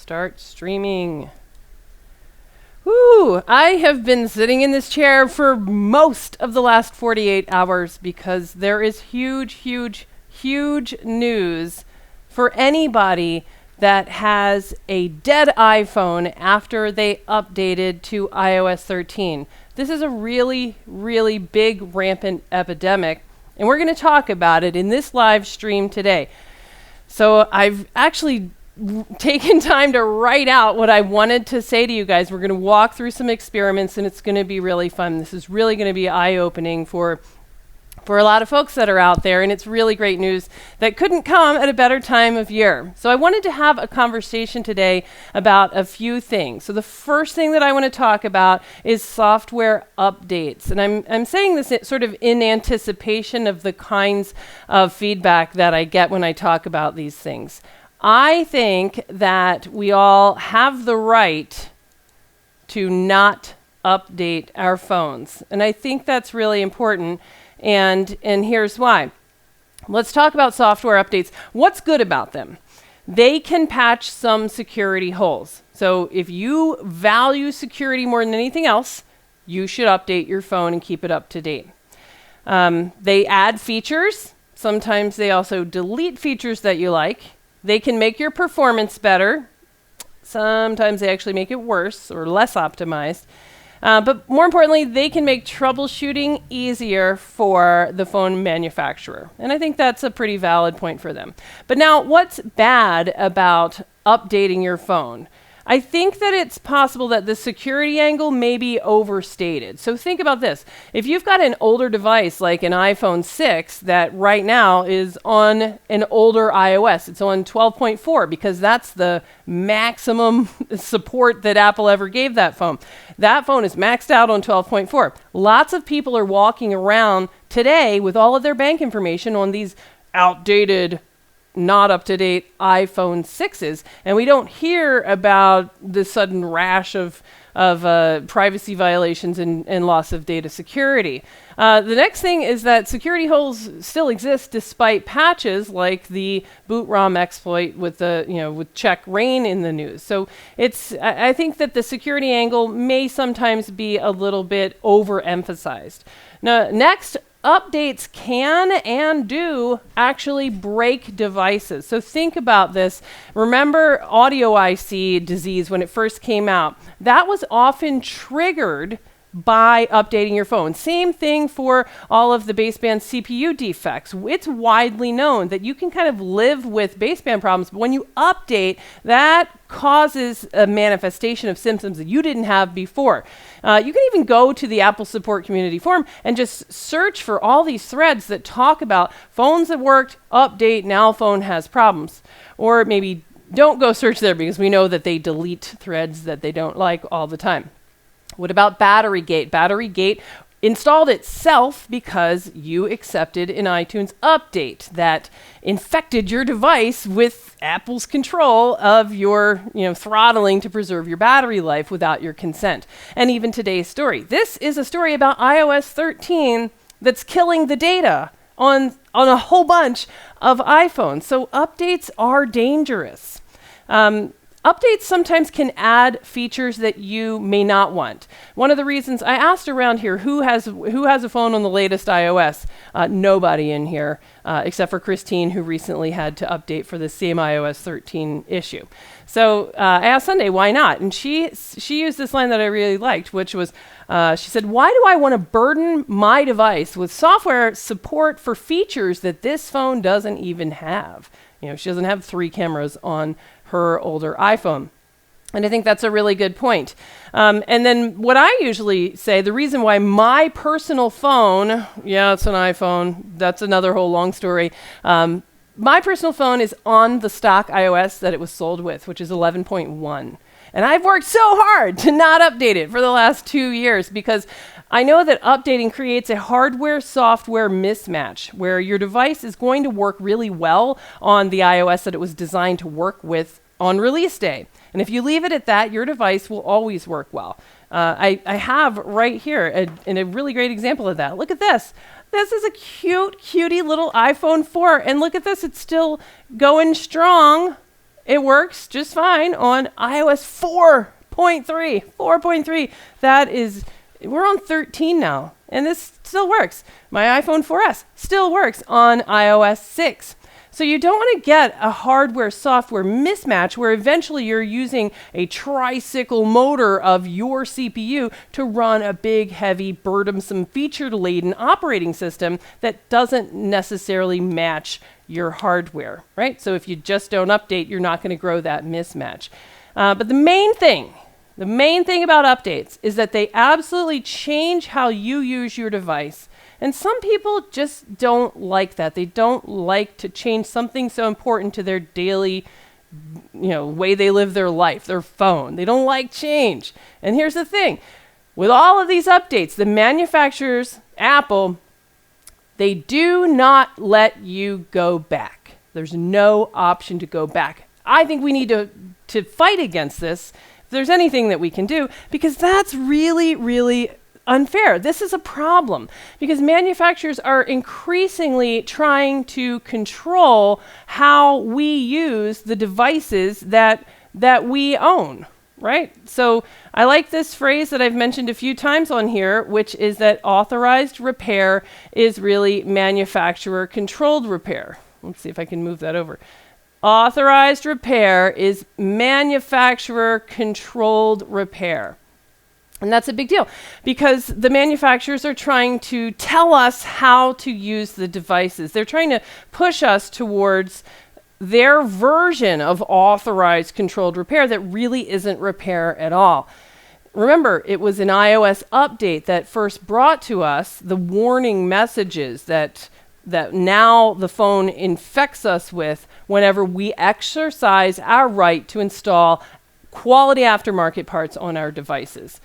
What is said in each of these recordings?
start streaming. Woo! I have been sitting in this chair for most of the last 48 hours because there is huge, huge, huge news for anybody that has a dead iPhone after they updated to iOS 13. This is a really, really big, rampant epidemic, and we're going to talk about it in this live stream today. So I've actually taken time to write out what I wanted to say to you guys. We're going to walk through some experiments, and it's going to be really fun. This is really going to be eye-opening for a lot of folks that are out there, and it's really great news that couldn't come at a better time of year. So I wanted to have a conversation today about a few things. So the first thing that I want to talk about is software updates. And I'm saying this sort of in anticipation of the kinds of feedback that I get when I talk about these things. I think that we all have the right to not update our phones. And I think that's really important. And here's why. Let's talk about software updates. What's good about them? They can patch some security holes. So if you value security more than anything else, you should update your phone and keep it up to date. They add features. Sometimes they also delete features that you like. They can make your performance better. Sometimes they actually make it worse or less optimized. But more importantly, they can make troubleshooting easier for the phone manufacturer. And I think that's a pretty valid point for them. But now, what's bad about updating your phone? I think that it's possible that the security angle may be overstated. So think about this. If you've got an older device like an iPhone 6 that right now is on an older iOS, it's on 12.4 because that's the maximum support that Apple ever gave that phone. That phone is maxed out on 12.4. Lots of people are walking around today with all of their bank information on these outdated, not up-to-date iPhone 6s, and we don't hear about the sudden rash of privacy violations and loss of data security. The next thing is that security holes still exist despite patches like the boot ROM exploit with with check rain in the news. So I think that the security angle may sometimes be a little bit overemphasized. Now, next, updates can and do actually break devices. So think about this. Remember audio IC disease when it first came out? That was often triggered by updating your phone. Same thing for all of the baseband CPU defects. It's widely known that you can kind of live with baseband problems, but when you update, that causes a manifestation of symptoms that you didn't have before. You can even go to the Apple Support Community Forum and just search for all these threads that talk about phones that worked, update, now phone has problems. Or maybe don't go search there because we know that they delete threads that they don't like all the time. What about BatteryGate? BatteryGate installed itself because you accepted an iTunes update that infected your device with Apple's control of your throttling to preserve your battery life without your consent. And even today's story. This is a story about iOS 13 that's killing the data on a whole bunch of iPhones. So updates are dangerous. Updates sometimes can add features that you may not want. One of the reasons I asked around here, who has a phone on the latest iOS? Nobody in here, except for Christine, who recently had to update for the same iOS 13 issue. So I asked Sunday, why not? And she used this line that I really liked, which was, she said, why do I want to burden my device with software support for features that this phone doesn't even have? She doesn't have 3 cameras on her older iPhone. And I think that's a really good point. And then what I usually say, the reason why my personal phone, it's an iPhone, that's another whole long story. My personal phone is on the stock iOS that it was sold with, which is 11.1. And I've worked so hard to not update it for the last 2 years because I know that updating creates a hardware-software mismatch where your device is going to work really well on the iOS that it was designed to work with on release day. And if you leave it at that, your device will always work well. I have right here a really great example of that. Look at this. This is a cutie little iPhone 4. And look at this. It's still going strong it works just fine on iOS 4.3. 4.3. That is, we're on 13 now, and this still works. My iPhone 4S still works on iOS 6. So you don't want to get a hardware-software mismatch where eventually you're using a tricycle motor of your CPU to run a big, heavy, burdensome, feature-laden operating system that doesn't necessarily match your hardware, right? So if you just don't update, you're not going to grow that mismatch. But the main thing about updates is that they absolutely change how you use your device. And some people just don't like that. They don't like to change something so important to their daily, way they live their life, their phone. They don't like change. And here's the thing. With all of these updates, the manufacturers, Apple, they do not let you go back. There's no option to go back. I think we need to fight against this, if there's anything that we can do, because that's really, really unfair. This is a problem because manufacturers are increasingly trying to control how we use the devices that we own, right? So I like this phrase that I've mentioned a few times on here, which is that authorized repair is really manufacturer controlled repair. Let's see if I can move that over. Authorized repair is manufacturer controlled repair. And that's a big deal because the manufacturers are trying to tell us how to use the devices. They're trying to push us towards their version of authorized controlled repair that really isn't repair at all. Remember, it was an iOS update that first brought to us the warning messages that now the phone infects us with whenever we exercise our right to install quality aftermarket parts on our devices.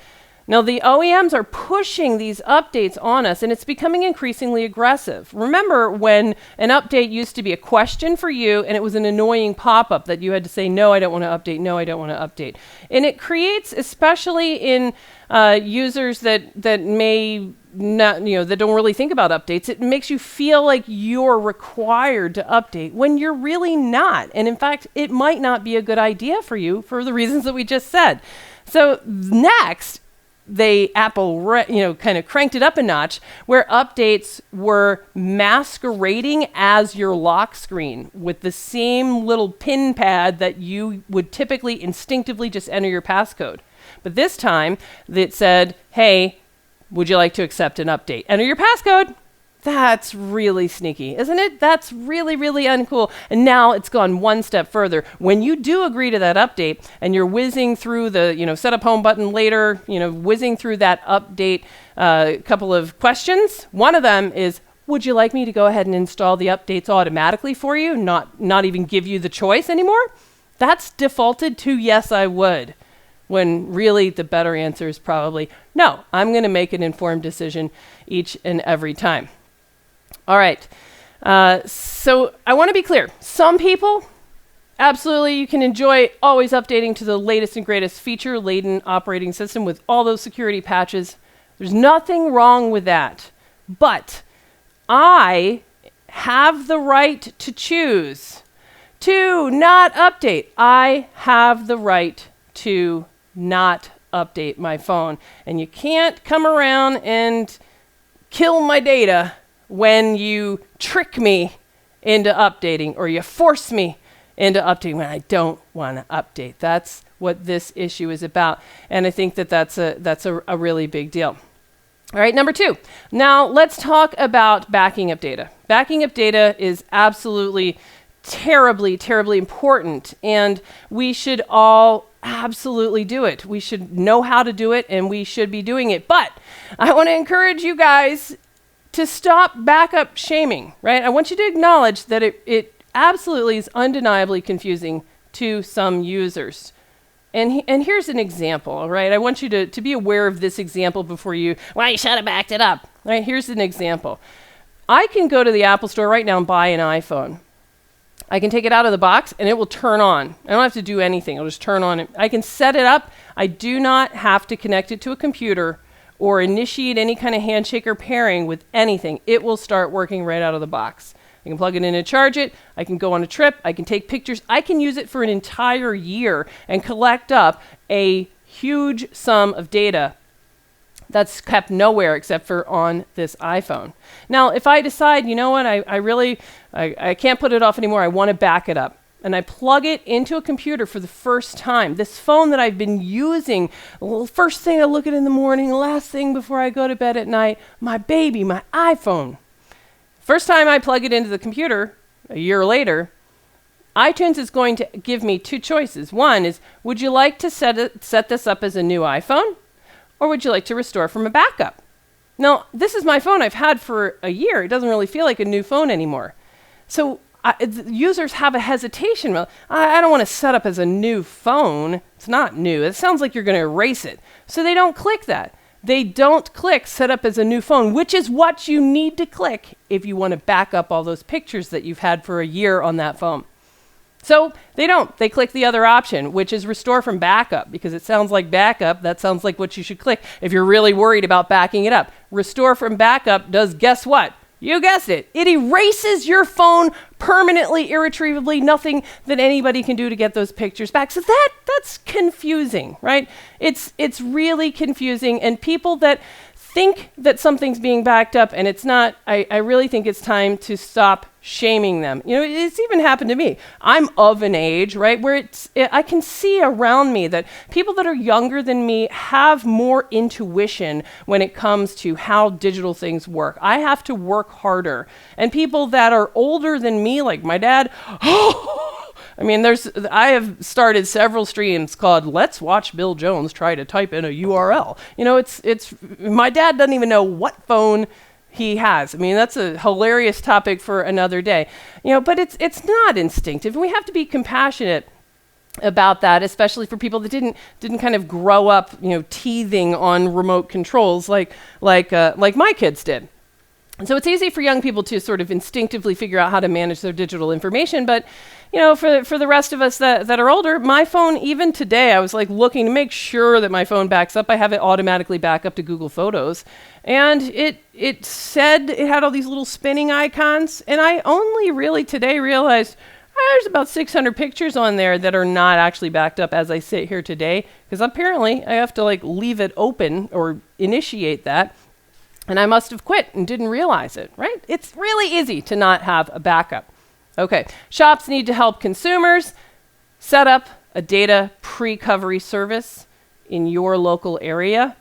Now, the OEMs are pushing these updates on us, and it's becoming increasingly aggressive. Remember when an update used to be a question for you, and it was an annoying pop-up that you had to say, no, I don't want to update, no, I don't want to update. And it creates, especially in users that may not, that don't really think about updates, it makes you feel like you're required to update when you're really not. And in fact, it might not be a good idea for you for the reasons that we just said. So next, Apple kind of cranked it up a notch where updates were masquerading as your lock screen with the same little pin pad that you would typically instinctively just enter your passcode. But this time it said, hey, would you like to accept an update? Enter your passcode. That's really sneaky, isn't it? That's really, really uncool. And now it's gone one step further. When you do agree to that update and you're whizzing through the, set up home button later, whizzing through that update couple of questions, one of them is, would you like me to go ahead and install the updates automatically for you, not even give you the choice anymore? That's defaulted to yes, I would. When really the better answer is probably, no, I'm going to make an informed decision each and every time. All right, so I want to be clear. Some people, absolutely, you can enjoy always updating to the latest and greatest feature-laden operating system with all those security patches. There's nothing wrong with that. But I have the right to choose to not update. I have the right to not update my phone. And you can't come around and kill my data when you trick me into updating or you force me into updating when I don't want to update. That's what this issue is about. And I think that's a really big deal. All right, number 2. Now let's talk about backing up data. Backing up data is absolutely terribly, terribly important. And we should all absolutely do it. We should know how to do it and we should be doing it. But I want to encourage you guys to stop backup shaming, right? I want you to acknowledge that it absolutely is undeniably confusing to some users. And here's an example, all right? I want you to be aware of this example before you should have backed it up. All right, here's an example. I can go to the Apple Store right now and buy an iPhone. I can take it out of the box and it will turn on. I don't have to do anything. It'll just turn on. I can set it up. I do not have to connect it to a computer or initiate any kind of handshake or pairing with anything. It will start working right out of the box. I can plug it in and charge it. I can go on a trip. I can take pictures. I can use it for an entire year and collect up a huge sum of data that's kept nowhere except for on this iPhone. Now, if I decide, you know what, I can't put it off anymore, I want to back it up, and I plug it into a computer for the first time, this phone that I've been using, well, first thing I look at in the morning, last thing before I go to bed at night, my baby, my iPhone. First time I plug it into the computer, a year later, iTunes is going to give me two choices. One is, would you like to set this up as a new iPhone? Or would you like to restore from a backup? Now, this is my phone I've had for a year. It doesn't really feel like a new phone anymore. So users have a hesitation. Well, I don't want to set up as a new phone. It's not new. It sounds like you're going to erase it. So they don't click that. They don't click set up as a new phone, which is what you need to click if you want to back up all those pictures that you've had for a year on that phone. So they don't. They click the other option, which is restore from backup, because it sounds like backup. That sounds like what you should click if you're really worried about backing it up. Restore from backup does guess what? You guessed it. It erases your phone permanently, irretrievably, nothing that anybody can do to get those pictures back. So that's confusing, right? It's really confusing. And people that think that something's being backed up and it's not, I really think it's time to stop shaming them. You know, it's even happened to me. I'm of an age, right, where I can see around me that people that are younger than me have more intuition when it comes to how digital things work. I have to work harder. And people that are older than me, like my dad, I mean, I have started several streams called "Let's Watch Bill Jones Try to Type in a URL." You know, it's my dad doesn't even know what phone he has. I mean, that's a hilarious topic for another day. You know, but it's not instinctive, and we have to be compassionate about that, especially for people that didn't kind of grow up, you know, teething on remote controls like my kids did. And so it's easy for young people to sort of instinctively figure out how to manage their digital information. But, you know, for the rest of us that are older, my phone, even today, I was like looking to make sure that my phone backs up. I have it automatically back up to Google Photos. And it said it had all these little spinning icons. And I only really today realized there's about 600 pictures on there that are not actually backed up as I sit here today. Because apparently I have to like leave it open or initiate that. And I must have quit and didn't realize it, right? It's really easy to not have a backup. Okay, shops need to help consumers set up a data pre-recovery service in your local area.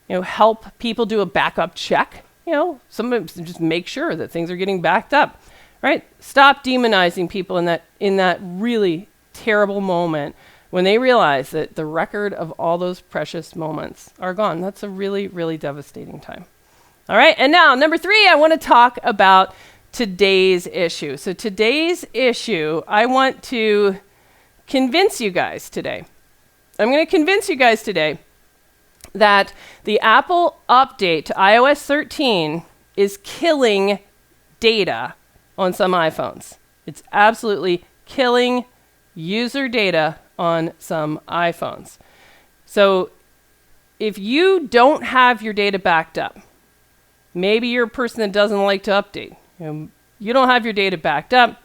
You know, help people do a backup check. You know, sometimes just make sure that things are getting backed up, right? Stop demonizing people in that really terrible moment when they realize that the record of all those precious moments are gone. That's a really, really devastating time. All right, and now, number 3, I want to talk about today's issue. So today's issue, I want to convince you guys today. I'm going to convince you guys today that the Apple update to iOS 13 is killing data on some iPhones. It's absolutely killing user data on some iPhones. So if you don't have your data backed up, maybe you're a person that doesn't like to update. You don't have your data backed up.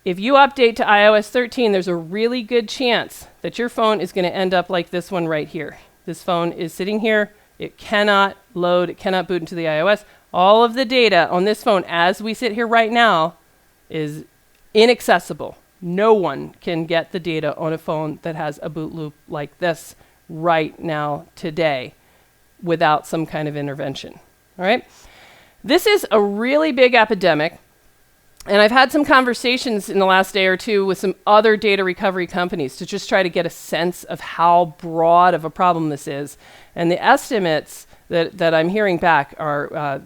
If you update to iOS 13, there's a really good chance that your phone is going to end up like this one right here. This phone is sitting here. It cannot load. It cannot boot into the iOS. All of the data on this phone, as we sit here right now, is inaccessible. No one can get the data on a phone that has a boot loop like this right now, today, without some kind of intervention. All right? This is a really big epidemic, and I've had some conversations in the last day or two with some other data recovery companies to just try to get a sense of how broad of a problem this is. And the estimates that I'm hearing back are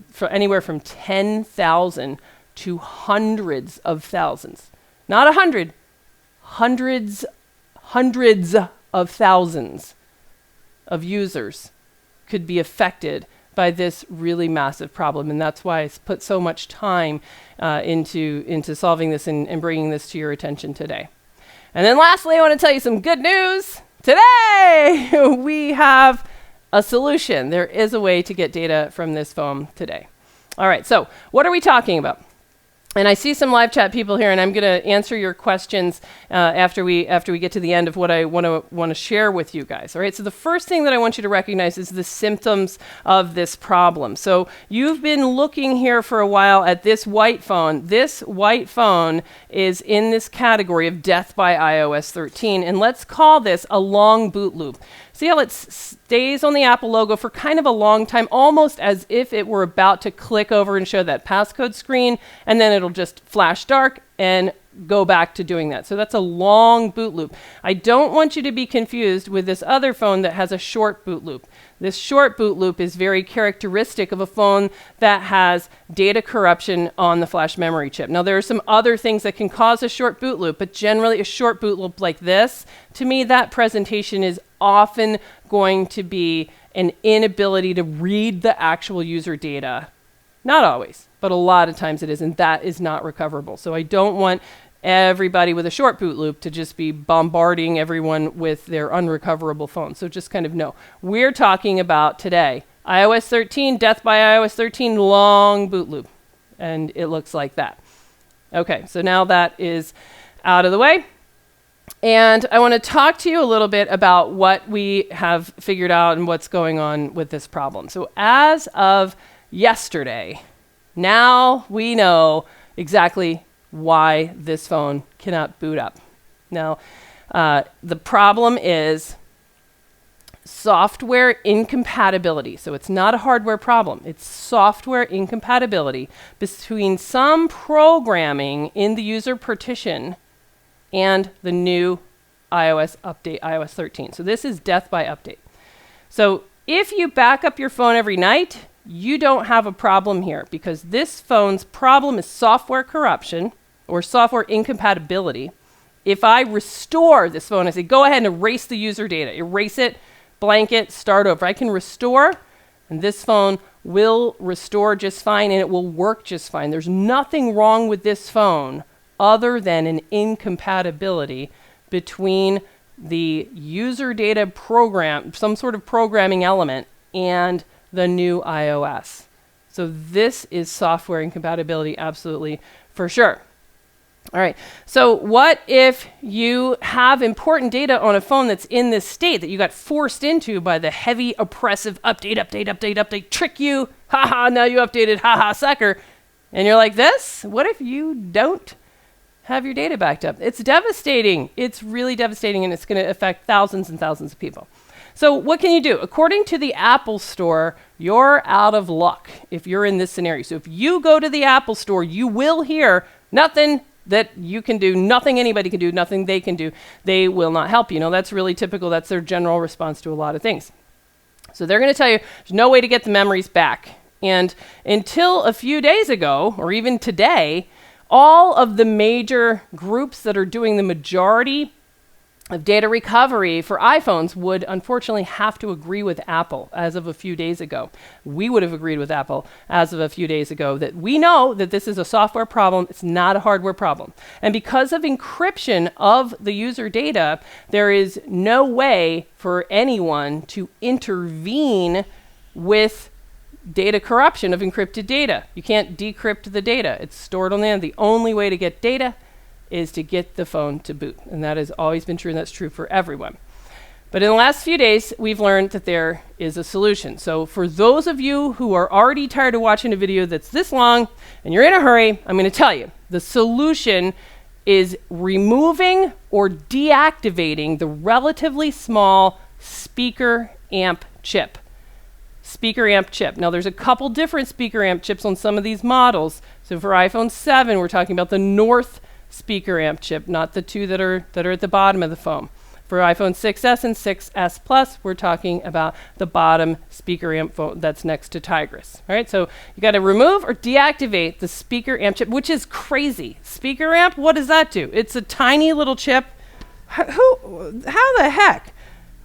for anywhere from 10,000 to hundreds of thousands. Not 100, hundreds of thousands of users could be affected by this really massive problem. And that's why I put so much time into solving this and bringing this to your attention today. And then lastly, I want to tell you some good news. Today, we have a solution. There is a way to get data from this phone today. All right, so what are we talking about? And I see some live chat people here, and I'm going to answer your questions after we get to the end of what I want to share with you guys. All right. So the first thing that I want you to recognize is the symptoms of this problem. So you've been looking here for a while at this white phone. This white phone is in this category of death by iOS 13, and let's call this a long boot loop. See how it stays on the Apple logo for kind of a long time, almost as if it were about to click over and show that passcode screen, and then it'll just flash dark and go back to doing that. So that's a long boot loop. I don't want you to be confused with this other phone that has a short boot loop. This short boot loop is very characteristic of a phone that has data corruption on the flash memory chip. Now, there are some other things that can cause a short boot loop, but generally a short boot loop like this, to me, that presentation is often going to be an inability to read the actual user data. Not always, but a lot of times it is, and that is not recoverable. So I don't want everybody with a short boot loop to just be bombarding everyone with their unrecoverable phone. So just kind of know. We're talking about today, iOS 13, death by iOS 13, long boot loop. And it looks like that. Okay, so now that is out of the way. And I want to talk to you a little bit about what we have figured out and what's going on with this problem. So as of yesterday, now we know exactly why this phone cannot boot up. Now, the problem is software incompatibility. So it's not a hardware problem. It's software incompatibility between some programming in the user partition and the new iOS update, iOS 13. So this is death by update. So if you back up your phone every night, you don't have a problem here, because this phone's problem is software corruption or software incompatibility. If I restore this phone, I say, go ahead and erase the user data, erase it, blank it, start over. I can restore, and this phone will restore just fine, and it will work just fine. There's nothing wrong with this phone other than an incompatibility between the user data program, some sort of programming element, and the new iOS. So this is software incompatibility, absolutely, for sure. All right, so what if you have important data on a phone that's in this state that you got forced into by the heavy, oppressive update, trick you, haha, now you updated, haha, sucker, and you're like this? What if you don't have your data backed up? It's devastating. It's really devastating, and it's going to affect thousands and thousands of people. So what can you do? According to the Apple Store, you're out of luck if you're in this scenario. So if you go to the Apple Store, you will hear nothing that you can do, nothing anybody can do, nothing they can do. They will not help you. You know, that's really typical. That's their general response to a lot of things. So they're going to tell you there's no way to get the memories back. And until a few days ago, or even today, all of the major groups that are doing the majority of data recovery for iPhones would unfortunately have to agree with Apple as of a few days ago. We would have agreed with Apple as of a few days ago that we know that this is a software problem, it's not a hardware problem. And because of encryption of the user data, there is no way for anyone to intervene with data corruption of encrypted data. You can't decrypt the data. It's stored on the end. The only way to get data is to get the phone to boot. And that has always been true, and that's true for everyone. But in the last few days, we've learned that there is a solution. So for those of you who are already tired of watching a video that's this long and you're in a hurry, I'm going to tell you, the solution is removing or deactivating the relatively small speaker amp chip. Speaker amp chip. Now there's a couple different speaker amp chips on some of these models. So for iPhone 7, we're talking about the North speaker amp chip, not the two that are at the bottom of the phone. For iPhone 6s and 6s Plus, we're talking about the bottom speaker amp phone that's next to Tigris. All right, so you got to remove or deactivate the speaker amp chip, which is crazy. Speaker amp, what does that do? It's a tiny little chip. How the heck?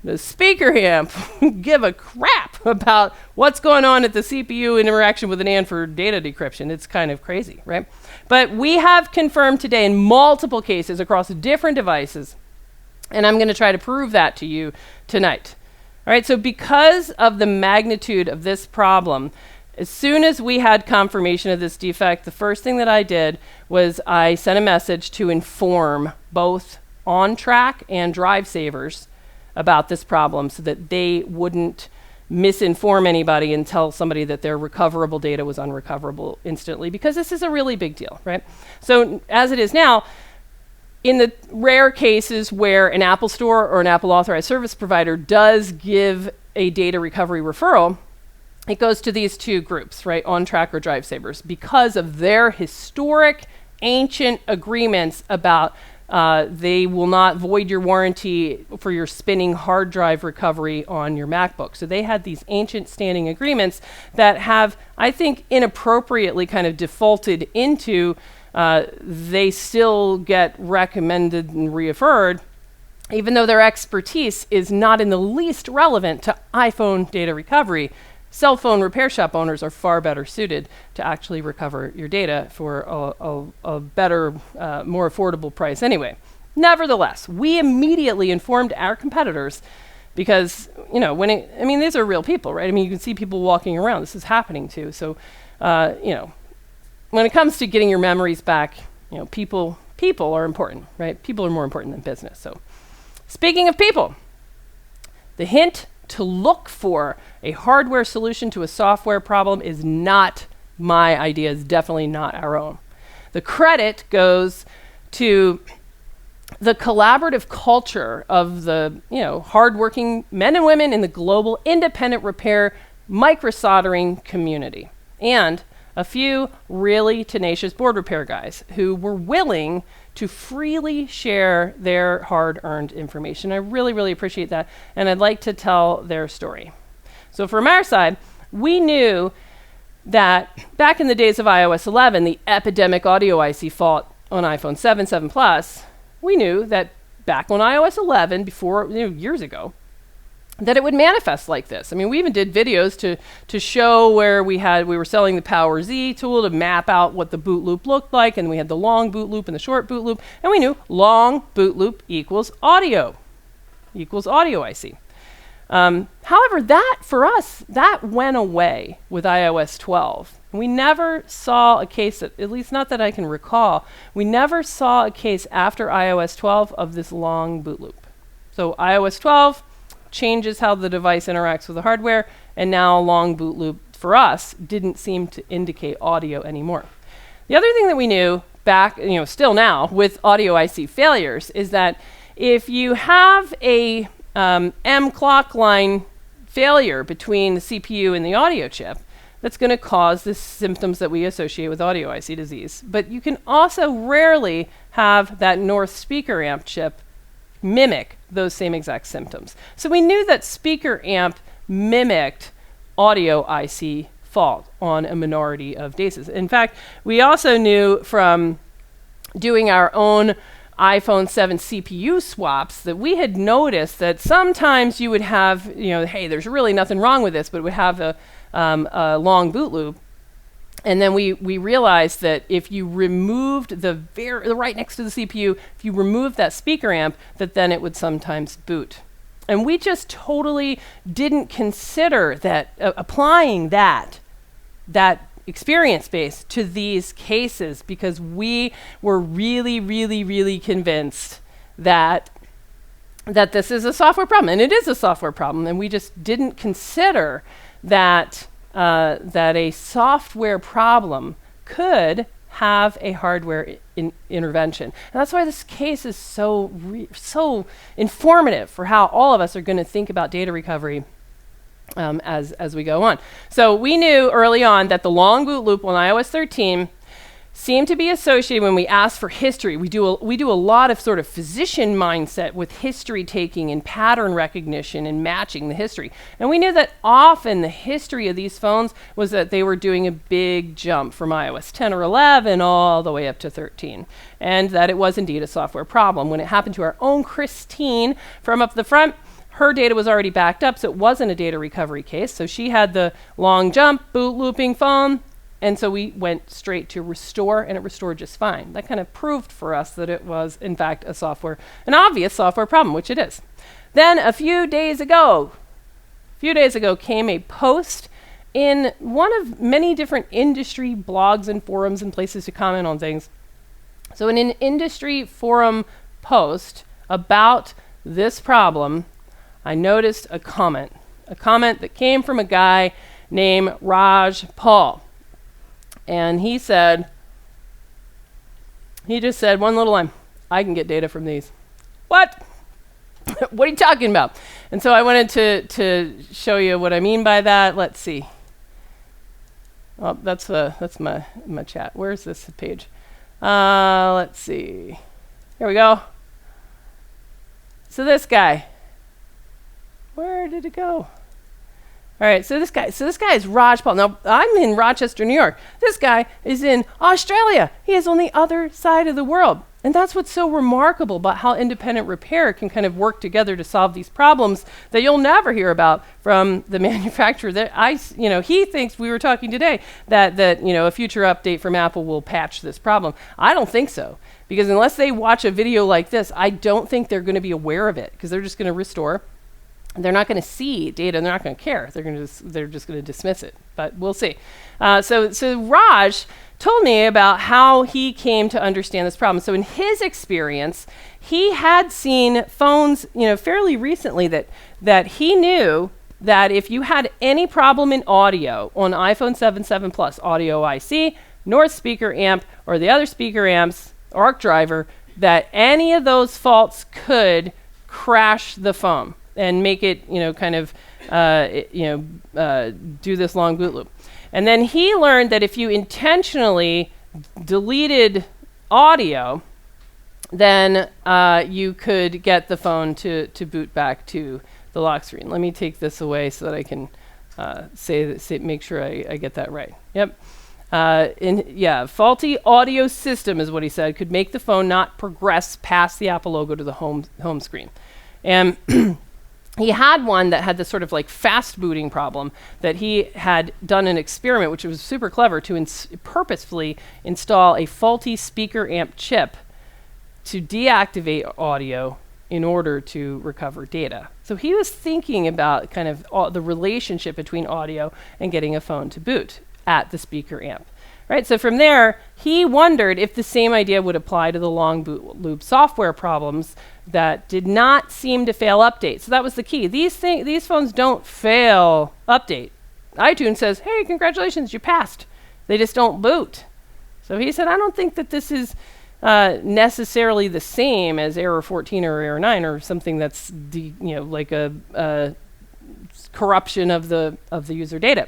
The speaker amp give a crap about what's going on at the CPU in interaction with an AND for data decryption. It's kind of crazy, right? But we have confirmed today in multiple cases across different devices, and I'm going to try to prove that to you tonight. All right, so because of the magnitude of this problem, As soon as we had confirmation of this defect, the first thing that I did was I sent a message to inform both on-track and drive savers about this problem so that they wouldn't misinform anybody and tell somebody that their recoverable data was unrecoverable instantly, because this is a really big deal, right? So as it is now, in the rare cases where an Apple Store or an Apple authorized service provider does give a data recovery referral, it goes to these two groups, right? On-track or drive savers, because of their historic ancient agreements about they will not void your warranty for your spinning hard drive recovery on your MacBook. So they had these ancient standing agreements that have, I think, inappropriately kind of defaulted into they still get recommended and referred, even though their expertise is not in the least relevant to iPhone data recovery. Cell phone repair shop owners are far better suited to actually recover your data for a better, more affordable price anyway. Nevertheless, we immediately informed our competitors because, these are real people, right? I mean, you can see people walking around. This is happening too. So, when it comes to getting your memories back, people are important, right? People are more important than business. So, speaking of people, the hint to look for a hardware solution to a software problem is not my idea, is definitely not our own. The credit goes to the collaborative culture of the hardworking men and women in the global independent repair microsoldering community, and a few really tenacious board repair guys who were willing to freely share their hard-earned information. I really, really appreciate that, and I'd like to tell their story. So from our side, we knew that back in the days of iOS 11, the epidemic audio IC fault on iPhone 7, 7 Plus, we knew that back on iOS 11, before years ago, that it would manifest like this. I mean, we even did videos to show where we were selling the Power Z tool to map out what the boot loop looked like, and we had the long boot loop and the short boot loop, and we knew long boot loop equals audio IC. However, that for us, that went away with iOS 12. We never saw a case, at least not that I can recall, we never saw a case after iOS 12 of this long boot loop. So iOS 12 changes how the device interacts with the hardware, and now long boot loop for us didn't seem to indicate audio anymore. The other thing that we knew back, still now with audio IC failures, is that if you have a M clock line failure between the CPU and the audio chip, that's going to cause the symptoms that we associate with audio IC disease. But you can also rarely have that North speaker amp chip mimic those same exact symptoms. So we knew that speaker amp mimicked audio IC fault on a minority of cases. In fact, we also knew from doing our own iPhone 7 CPU swaps that we had noticed that sometimes you would have, hey, there's really nothing wrong with this, but it would have a long boot loop. And then we realized that if you removed the right next to the CPU, if you removed that speaker amp, that then it would sometimes boot. And we just totally didn't consider that applying that experience base to these cases, because we were really, really, really convinced that this is a software problem, and it is a software problem, and we just didn't consider that a software problem could have a hardware intervention. And that's why this case is so informative for how all of us are going to think about data recovery as we go on. So we knew early on that the long boot loop on iOS 13 seemed to be associated when we asked for history. We do a lot of sort of physician mindset with history taking and pattern recognition and matching the history. And we knew that often the history of these phones was that they were doing a big jump from iOS 10 or 11 all the way up to 13, and that it was indeed a software problem. When it happened to our own Christine from up the front, her data was already backed up, so it wasn't a data recovery case. So she had the long jump boot looping phone, and so we went straight to restore, and it restored just fine. That kind of proved for us that it was, in fact, an obvious software problem, which it is. Then a few days ago came a post in one of many different industry blogs and forums and places to comment on things. So in an industry forum post about this problem, I noticed a comment that came from a guy named Raj Paul. And he just said one little line, "I can get data from these." What? What are you talking about? And so I wanted to show you what I mean by that. Let's see. Oh, that's my chat. Where's this page? Let's see. Here we go. So this guy. Where did it go? All right, so this guy is Raj Paul. Now, I'm in Rochester, New York. This guy is in Australia. He is on the other side of the world. And that's what's so remarkable about how independent repair can kind of work together to solve these problems that you'll never hear about from the manufacturer. That he thinks, we were talking today, that a future update from Apple will patch this problem. I don't think so, because unless they watch a video like this, I don't think they're going to be aware of it, because they're just going to restore. They're not going to see data, and they're not going to care. They're just going to dismiss it. But we'll see. So Raj told me about how he came to understand this problem. So in his experience, he had seen phones, fairly recently that he knew that if you had any problem in audio on iPhone 7 Plus, audio IC, North speaker amp, or the other speaker amps, ARC driver, that any of those faults could crash the phone and make it, do this long boot loop. And then he learned that if you intentionally deleted audio, then you could get the phone to boot back to the lock screen. Let me take this away so that I can make sure I get that right. Yep. Faulty audio system is what he said, could make the phone not progress past the Apple logo to the home screen. And he had one that had this sort of like fast booting problem that he had done an experiment, which was super clever, to purposefully install a faulty speaker amp chip to deactivate audio in order to recover data. So he was thinking about kind of the relationship between audio and getting a phone to boot at the speaker amp. Right, so from there, he wondered if the same idea would apply to the long boot loop software problems that did not seem to fail update. So that was the key. These phones don't fail update. iTunes says, "Hey, congratulations, you passed." They just don't boot. So he said, I don't think that this is necessarily the same as error 14 or error 9 or something that's like a corruption of the user data.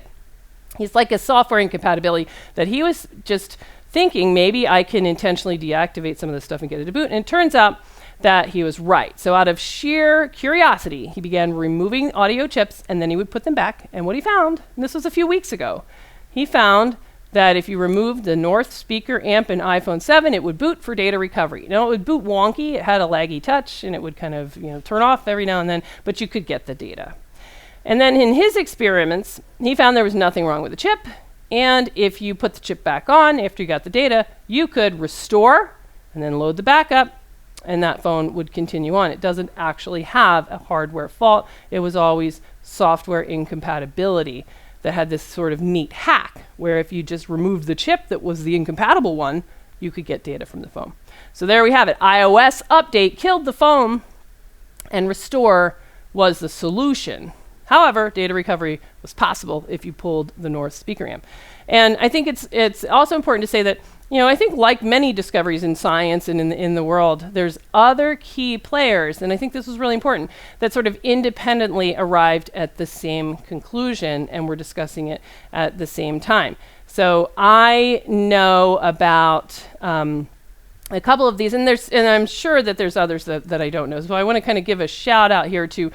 He's like a software incompatibility that he was just thinking, maybe I can intentionally deactivate some of this stuff and get it to boot. And it turns out that he was right. So out of sheer curiosity, he began removing audio chips, and then he would put them back. And what he found, and this was a few weeks ago, he found that if you removed the North speaker amp in iPhone 7, it would boot for data recovery. Now, it would boot wonky. It had a laggy touch, and it would kind of turn off every now and then, but you could get the data. And then in his experiments, he found there was nothing wrong with the chip. And if you put the chip back on after you got the data, you could restore and then load the backup, and that phone would continue on. It doesn't actually have a hardware fault. It was always software incompatibility that had this sort of neat hack where if you just removed the chip that was the incompatible one, you could get data from the phone. So there we have it. iOS update killed the phone, and restore was the solution. However, data recovery was possible if you pulled the North speaker amp. And I think it's also important to say that, I think like many discoveries in science and in the world, there's other key players, and I think this was really important, that sort of independently arrived at the same conclusion and were discussing it at the same time. So I know about a couple of these, and I'm sure that there's others that I don't know. So I want to kind of give a shout out here to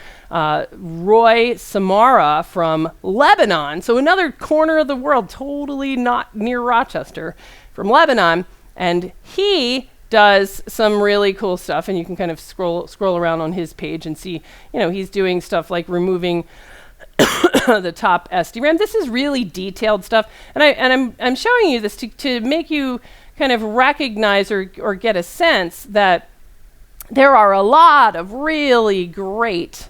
Roy Samara from Lebanon. So another corner of the world, totally not near Rochester, from Lebanon. And he does some really cool stuff, and you can kind of scroll around on his page and see, he's doing stuff like removing the top SD-RAM. This is really detailed stuff, and I'm showing you this to make you kind of recognize or get a sense that there are a lot of really great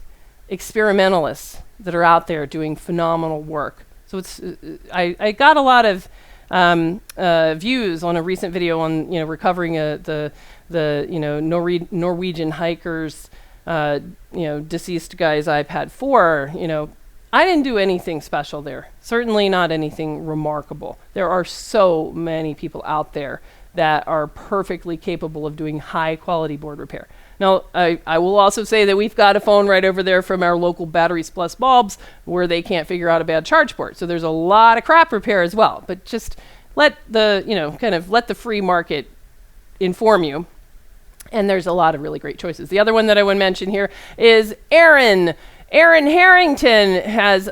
experimentalists that are out there doing phenomenal work So it's I got a lot of views on a recent video on recovering the Norwegian hiker's deceased guy's iPad 4. I didn't do anything special there. Certainly not anything remarkable. There are so many people out there that are perfectly capable of doing high quality board repair. Now, I will also say that we've got a phone right over there from our local Batteries Plus Bulbs where they can't figure out a bad charge port. So there's a lot of crap repair as well. But just let the, let the free market inform you. And there's a lot of really great choices. The other one that I want to mention here is Aaron. Aaron Harrington has,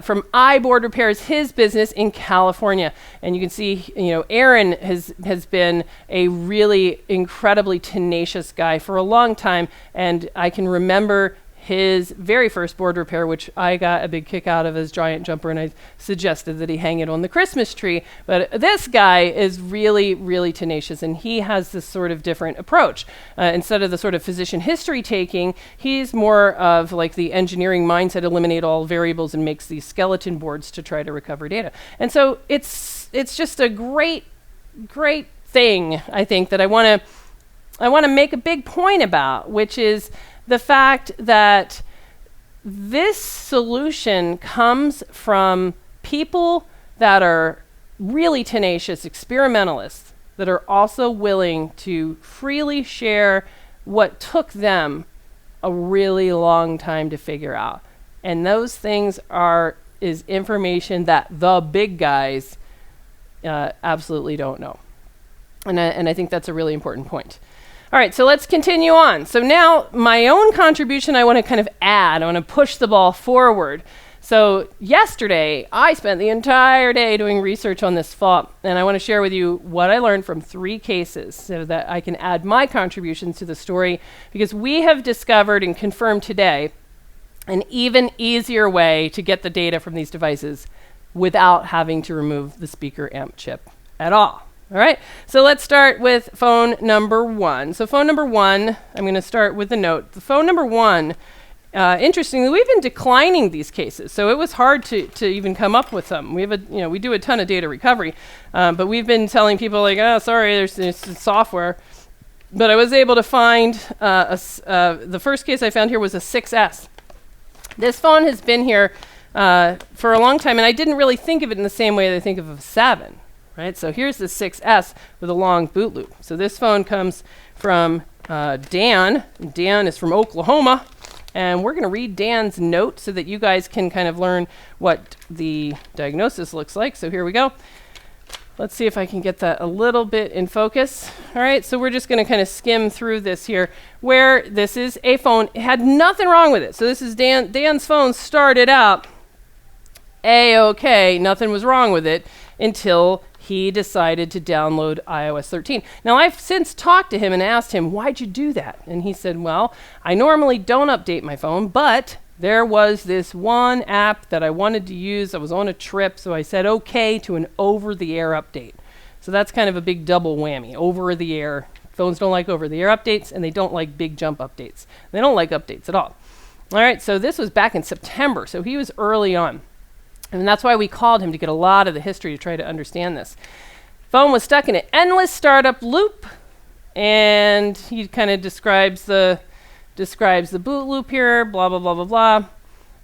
from iBoard Repairs, his business in California. And you can see, Aaron has been a really incredibly tenacious guy for a long time. And I can remember his very first board repair, which I got a big kick out of his giant jumper, and I suggested that he hang it on the Christmas tree. But this guy is really, really tenacious, and he has this sort of different approach. Instead of the sort of physician history taking, he's more of like the engineering mindset, eliminate all variables, and makes these skeleton boards to try to recover data. And so it's just a great thing, I think, that I want to make a big point about, which is the fact that this solution comes from people that are really tenacious experimentalists that are also willing to freely share what took them a really long time to figure out. And those things is information that the big guys absolutely don't know. And I think that's a really important point. All right, so let's continue on. So now my own contribution I want to kind of add. I want to push the ball forward. So yesterday, I spent the entire day doing research on this fault, and I want to share with you what I learned from 3 cases so that I can add my contributions to the story, because we have discovered and confirmed today an even easier way to get the data from these devices without having to remove the speaker amp chip at all. All right, so let's start with phone number 1. So phone number 1, I'm going to start with the note. The phone number 1, interestingly, we've been declining these cases, so it was hard to even come up with them. We have we do a ton of data recovery, but we've been telling people like, oh, sorry, there's software. But I was able to find the first case I found here was a 6S. This phone has been here for a long time, and I didn't really think of it in the same way that I think of a 7. Right, so here's the 6S with a long boot loop. So this phone comes from Dan. Dan is from Oklahoma. And we're going to read Dan's note so that you guys can kind of learn what the diagnosis looks like. So here we go. Let's see if I can get that a little bit in focus. All right, so we're just going to kind of skim through this here, where this is a phone. It had nothing wrong with it. So this is Dan's phone started out A-OK. Nothing was wrong with it until he decided to download iOS13. Now, I've since talked to him and asked him, why'd you do that? And he said, well, I normally don't update my phone, but there was this one app that I wanted to use. I was on a trip, so I said okay to an over-the-air update. So that's kind of a big double whammy, over-the-air. Phones don't like over-the-air updates, and they don't like big jump updates. They don't like updates at all. All right, so this was back in September, so he was early on. And that's why we called him, to get a lot of the history to try to understand this. Phone was stuck in an endless startup loop, and he kind of describes the boot loop here, blah blah blah blah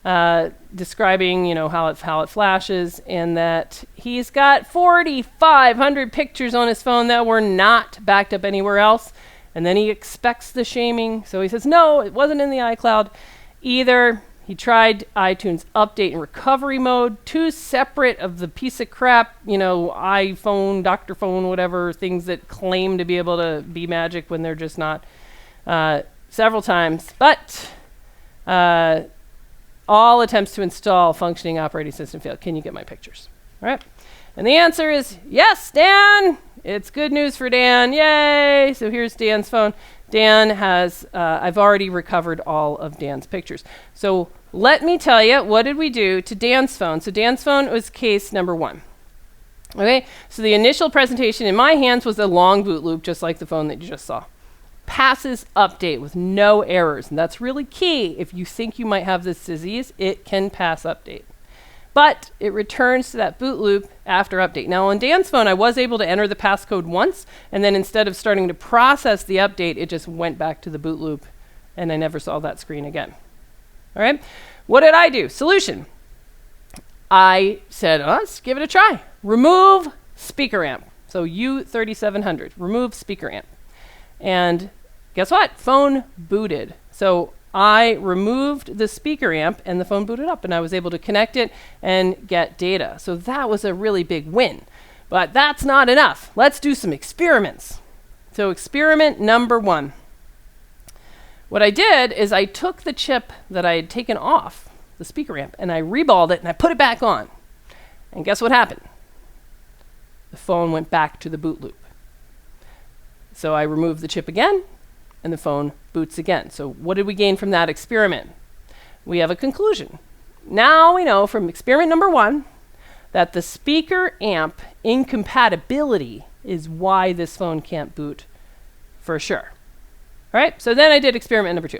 blah, describing how it flashes, and that he's got 4,500 pictures on his phone that were not backed up anywhere else, and then he expects the shaming, so he says no, it wasn't in the iCloud either. He tried iTunes update and recovery mode, 2 separate of the piece of crap, iPhone, Dr. Phone, whatever, things that claim to be able to be magic when they're just not, several times. But all attempts to install functioning operating system failed. Can you get my pictures? All right. And the answer is yes, Dan. It's good news for Dan. Yay. So here's Dan's phone. Dan has, I've already recovered all of Dan's pictures. So let me tell you, what did we do to Dan's phone? So Dan's phone was case number 1. Okay, so the initial presentation in my hands was a long boot loop, just like the phone that you just saw. Passes update with no errors, and that's really key. If you think you might have this disease, it can pass update. but it returns to that boot loop after update. Now on Dan's phone, I was able to enter the passcode once, and then instead of starting to process the update, it just went back to the boot loop, and I never saw that screen again. All right, what did I do? Solution. I said, let's give it a try. Remove speaker amp. So U3700, remove speaker amp. And guess what? Phone booted. So I removed the speaker amp and the phone booted up, and I was able to connect it and get data. So that was a really big win. But that's not enough. Let's do some experiments. So experiment number 1. What I did is I took the chip that I had taken off the speaker amp and I reballed it and I put it back on. And guess what happened? The phone went back to the boot loop. So I removed the chip again and the phone boots again. So what did we gain from that experiment? We have a conclusion. Now we know from experiment number 1 that the speaker amp incompatibility is why this phone can't boot for sure. All right, so then I did experiment number 2.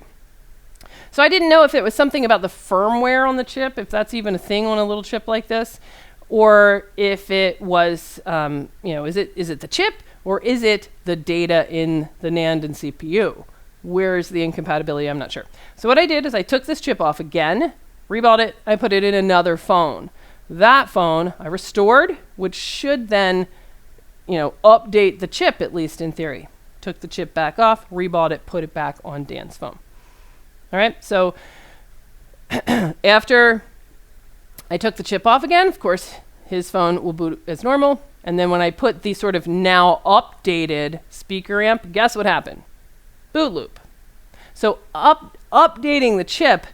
So I didn't know if it was something about the firmware on the chip, if that's even a thing on a little chip like this, or if it was, is it the chip, or is it the data in the NAND and CPU? Where's the incompatibility? I'm not sure. So what I did is I took this chip off again, rebought it, I put it in another phone. That phone I restored, which should then, update the chip, at least in theory. Took the chip back off, rebought it, put it back on Dan's phone. All right, so after I took the chip off again, of course, his phone will boot as normal. And then when I put the sort of now updated speaker amp, guess what happened? Boot loop. So updating the chip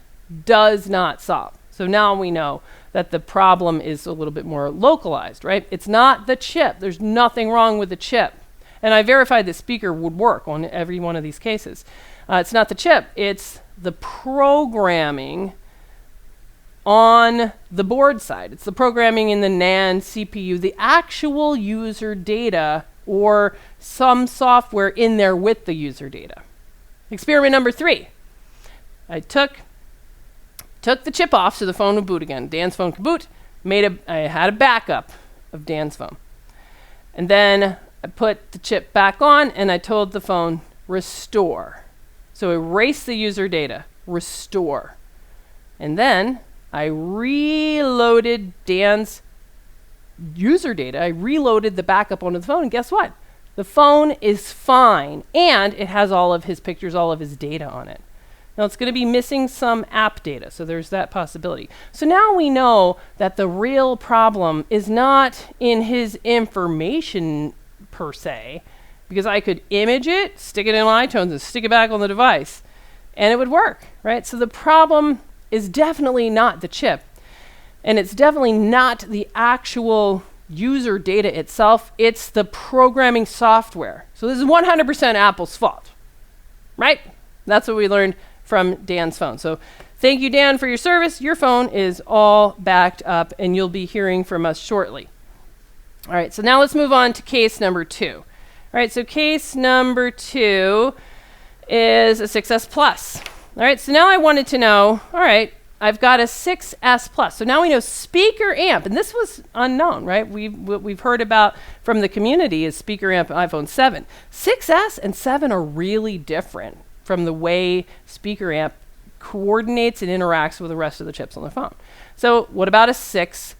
does not solve. So now we know that the problem is a little bit more localized, right? It's not the chip. There's nothing wrong with the chip. And I verified that speaker would work on every one of these cases. It's not the chip. It's the programming on the board side. It's the programming in the NAND CPU, the actual user data, or some software in there with the user data. Experiment number 3. I took the chip off so the phone would boot again. Dan's phone could boot. I had a backup of Dan's phone. And then I put the chip back on and I told the phone, restore. So erase the user data, restore. And then I reloaded Dan's user data. I reloaded the backup onto the phone, and guess what? The phone is fine, and it has all of his pictures, all of his data on it. Now it's going to be missing some app data, so there's that possibility. So now we know that the real problem is not in his information per se, because I could image it, stick it in iTunes, and stick it back on the device, and it would work, right? So the problem is definitely not the chip, and it's definitely not the actual user data itself. It's the programming software. So this is 100% Apple's fault, right? That's what we learned from Dan's phone. So thank you, Dan, for your service. Your phone is all backed up, and you'll be hearing from us shortly. All right, so now let's move on to case number 2. All right, so case number 2 is a 6S Plus. All right, so now I wanted to know, all right, I've got a 6S Plus. So now we know speaker amp, and this was unknown, right? What we've heard about from the community is speaker amp iPhone 7. 6S and 7 are really different from the way speaker amp coordinates and interacts with the rest of the chips on the phone. So what about a 6S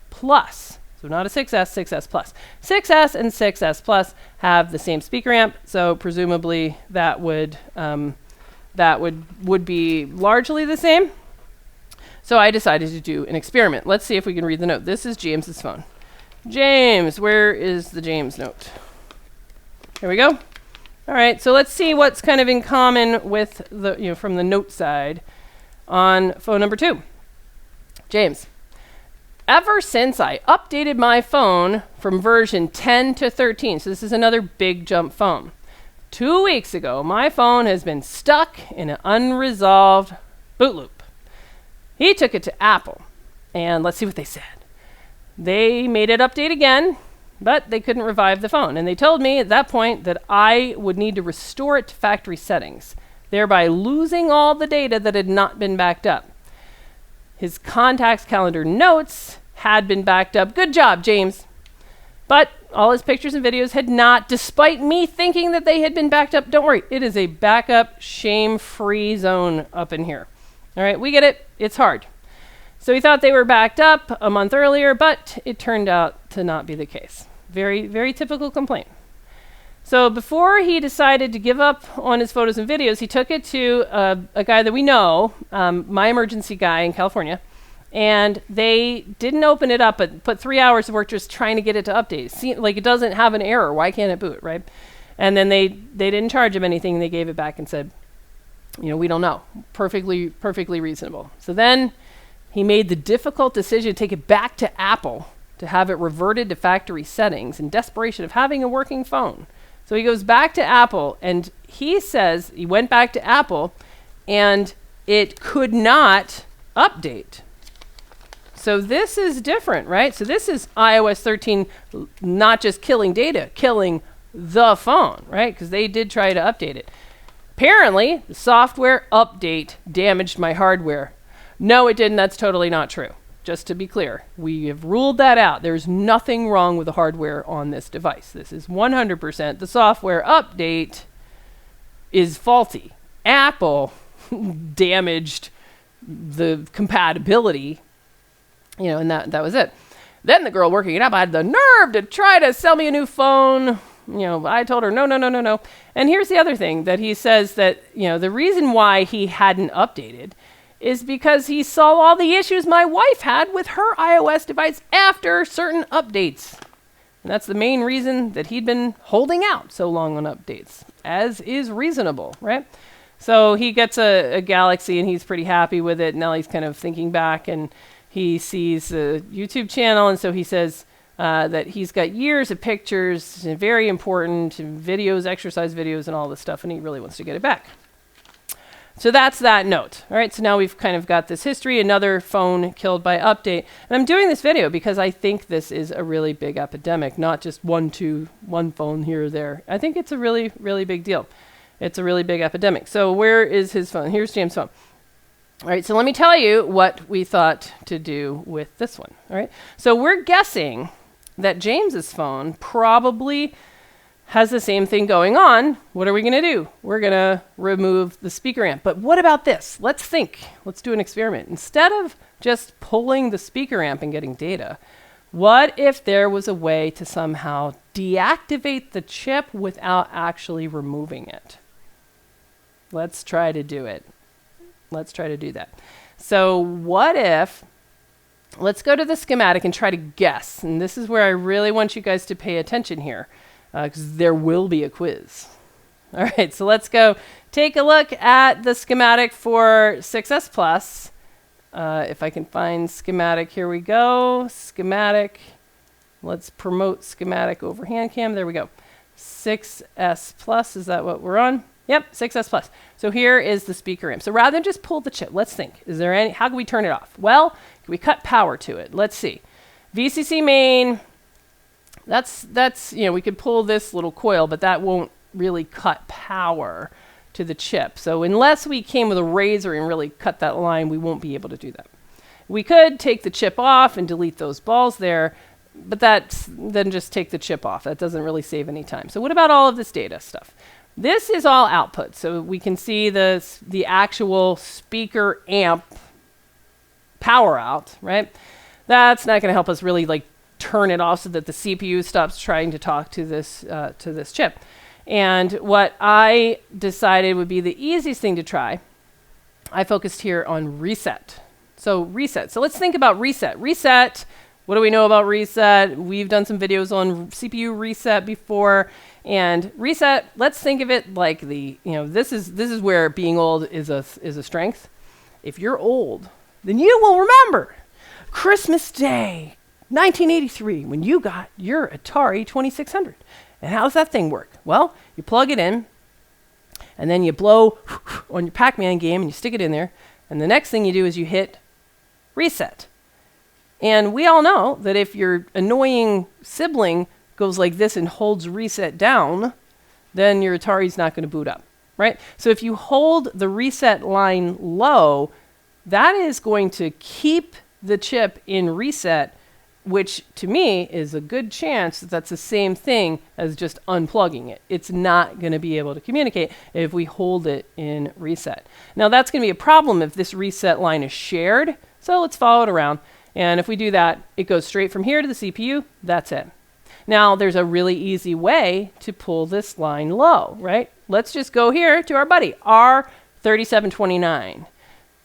Plus? So not a 6S, 6S Plus. 6S and 6S Plus have the same speaker amp, so presumably that would be largely the same. So I decided to do an experiment. Let's see if we can read the note. This is James's phone. James, where is the James note? Here we go. All right, so let's see what's kind of in common with the, from the note side on phone number 2. James. Ever since I updated my phone from version 10 to 13, so this is another big jump phone. 2 weeks ago, my phone has been stuck in an unresolved boot loop. He took it to Apple, and let's see what they said. They made it update again, but they couldn't revive the phone. And they told me at that point that I would need to restore it to factory settings, thereby losing all the data that had not been backed up. His contacts, calendar, notes had been backed up. Good job, James. But all his pictures and videos had not, despite me thinking that they had been backed up. Don't worry, it is a backup, shame-free zone up in here. All right, we get it. It's hard. So he thought they were backed up a month earlier, but it turned out to not be the case. Very, very typical complaint. So before he decided to give up on his photos and videos, he took it to a guy that we know, My Emergency guy in California, and they didn't open it up, but put 3 hours of work just trying to get it to update. Like it doesn't have an error. Why can't it boot, right? And then they didn't charge him anything. They gave it back and said, we don't know. Perfectly reasonable. So then he made the difficult decision to take it back to Apple to have it reverted to factory settings in desperation of having a working phone. So he goes back to Apple, and he says he went back to Apple, and it could not update. So this is different, right? So this is iOS 13 not just killing data, killing the phone, right? Because they did try to update it. Apparently, the software update damaged my hardware. No, it didn't. That's totally not true. Just to be clear, we have ruled that out. There's nothing wrong with the hardware on this device. This is 100%. The software update is faulty. Apple damaged the compatibility, and that was it. Then the girl working it up had the nerve to try to sell me a new phone. I told her, no. And here's the other thing that he says that, the reason why he hadn't updated is because he saw all the issues my wife had with her iOS device after certain updates. And that's the main reason that he'd been holding out so long on updates, as is reasonable, right? So he gets a Galaxy and he's pretty happy with it. Now he's kind of thinking back and he sees the YouTube channel, and so he says that he's got years of pictures, very important videos, exercise videos, and all this stuff, and he really wants to get it back. So that's that note. All right, so now we've kind of got this history, another phone killed by update. And I'm doing this video because I think this is a really big epidemic, not just one phone here or there. I think it's a really, really big deal. It's a really big epidemic. So where is his phone? Here's James' phone. All right, so let me tell you what we thought to do with this one. All right, so we're guessing that James's phone probably has the same thing going on. What are we going to do? We're going to remove the speaker amp. But what about this? Let's think. Let's do an experiment. Instead of just pulling the speaker amp and getting data, what if there was a way to somehow deactivate the chip without actually removing it? Let's try to do it. Let's try to do that. So what if, let's go to the schematic and try to guess. And this is where I really want you guys to pay attention here, because there will be a quiz. All right, so let's go take a look at the schematic for 6S Plus. If I can find schematic, here we go. Schematic. Let's promote schematic over HandCam. There we go. 6S Plus, is that what we're on? Yep, 6S Plus. So here is the speaker amp. So rather than just pull the chip, let's think. How can we turn it off? Well, can we cut power to it? Let's see. VCC main. That's we could pull this little coil, but that won't really cut power to the chip. So unless we came with a razor and really cut that line, we won't be able to do that. We could take the chip off and delete those balls there, but then just take the chip off. That doesn't really save any time. So what about all of this data stuff? This is all output, so we can see the actual speaker amp power out, right? That's not going to help us really turn it off so that the CPU stops trying to talk to this chip. And what I decided would be the easiest thing to try, I focused here on reset. So reset. So let's think about reset. Reset. What do we know about reset? We've done some videos on CPU reset before. And reset, let's think of it like this is where being old is a strength. If you're old, then you will remember Christmas Day, 1983, when you got your Atari 2600. And how does that thing work? Well, you plug it in, and then you blow on your Pac-Man game, and you stick it in there. And the next thing you do is you hit reset. And we all know that if your annoying sibling goes like this and holds reset down, then your Atari's not going to boot up, right? So if you hold the reset line low, that is going to keep the chip in reset, which to me is a good chance that that's the same thing as just unplugging it. It's not going to be able to communicate if we hold it in reset. Now that's going to be a problem if this reset line is shared. So let's follow it around. And if we do that, it goes straight from here to the CPU. That's it. Now there's a really easy way to pull this line low, right? Let's just go here to our buddy, R3729.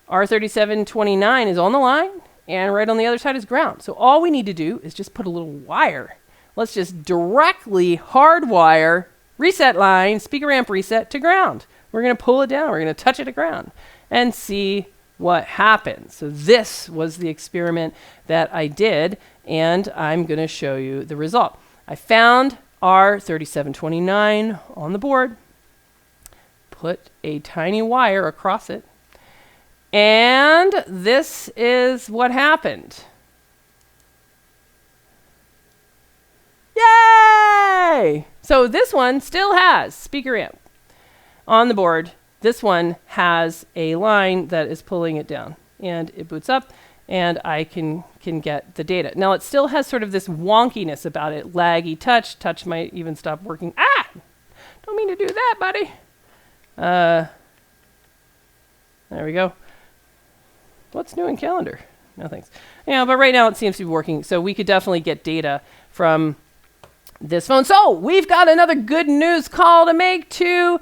R3729 is on the line, and right on the other side is ground. So all we need to do is just put a little wire. Let's just directly hardwire reset line, speaker amp reset to ground. We're going to pull it down. We're going to touch it to ground and see what happens. So this was the experiment that I did, and I'm going to show you the result. I found R3729 on the board, put a tiny wire across it, and this is what happened. Yay! So this one still has speaker amp on the board. This one has a line that is pulling it down, and it boots up, and I can get the data. Now it still has sort of this wonkiness about it, laggy touch. Touch might even stop working. Ah! Don't mean to do that, buddy. There we go. What's new in calendar? No thanks. Yeah, but right now it seems to be working, so we could definitely get data from this phone. So we've got another good news call to make to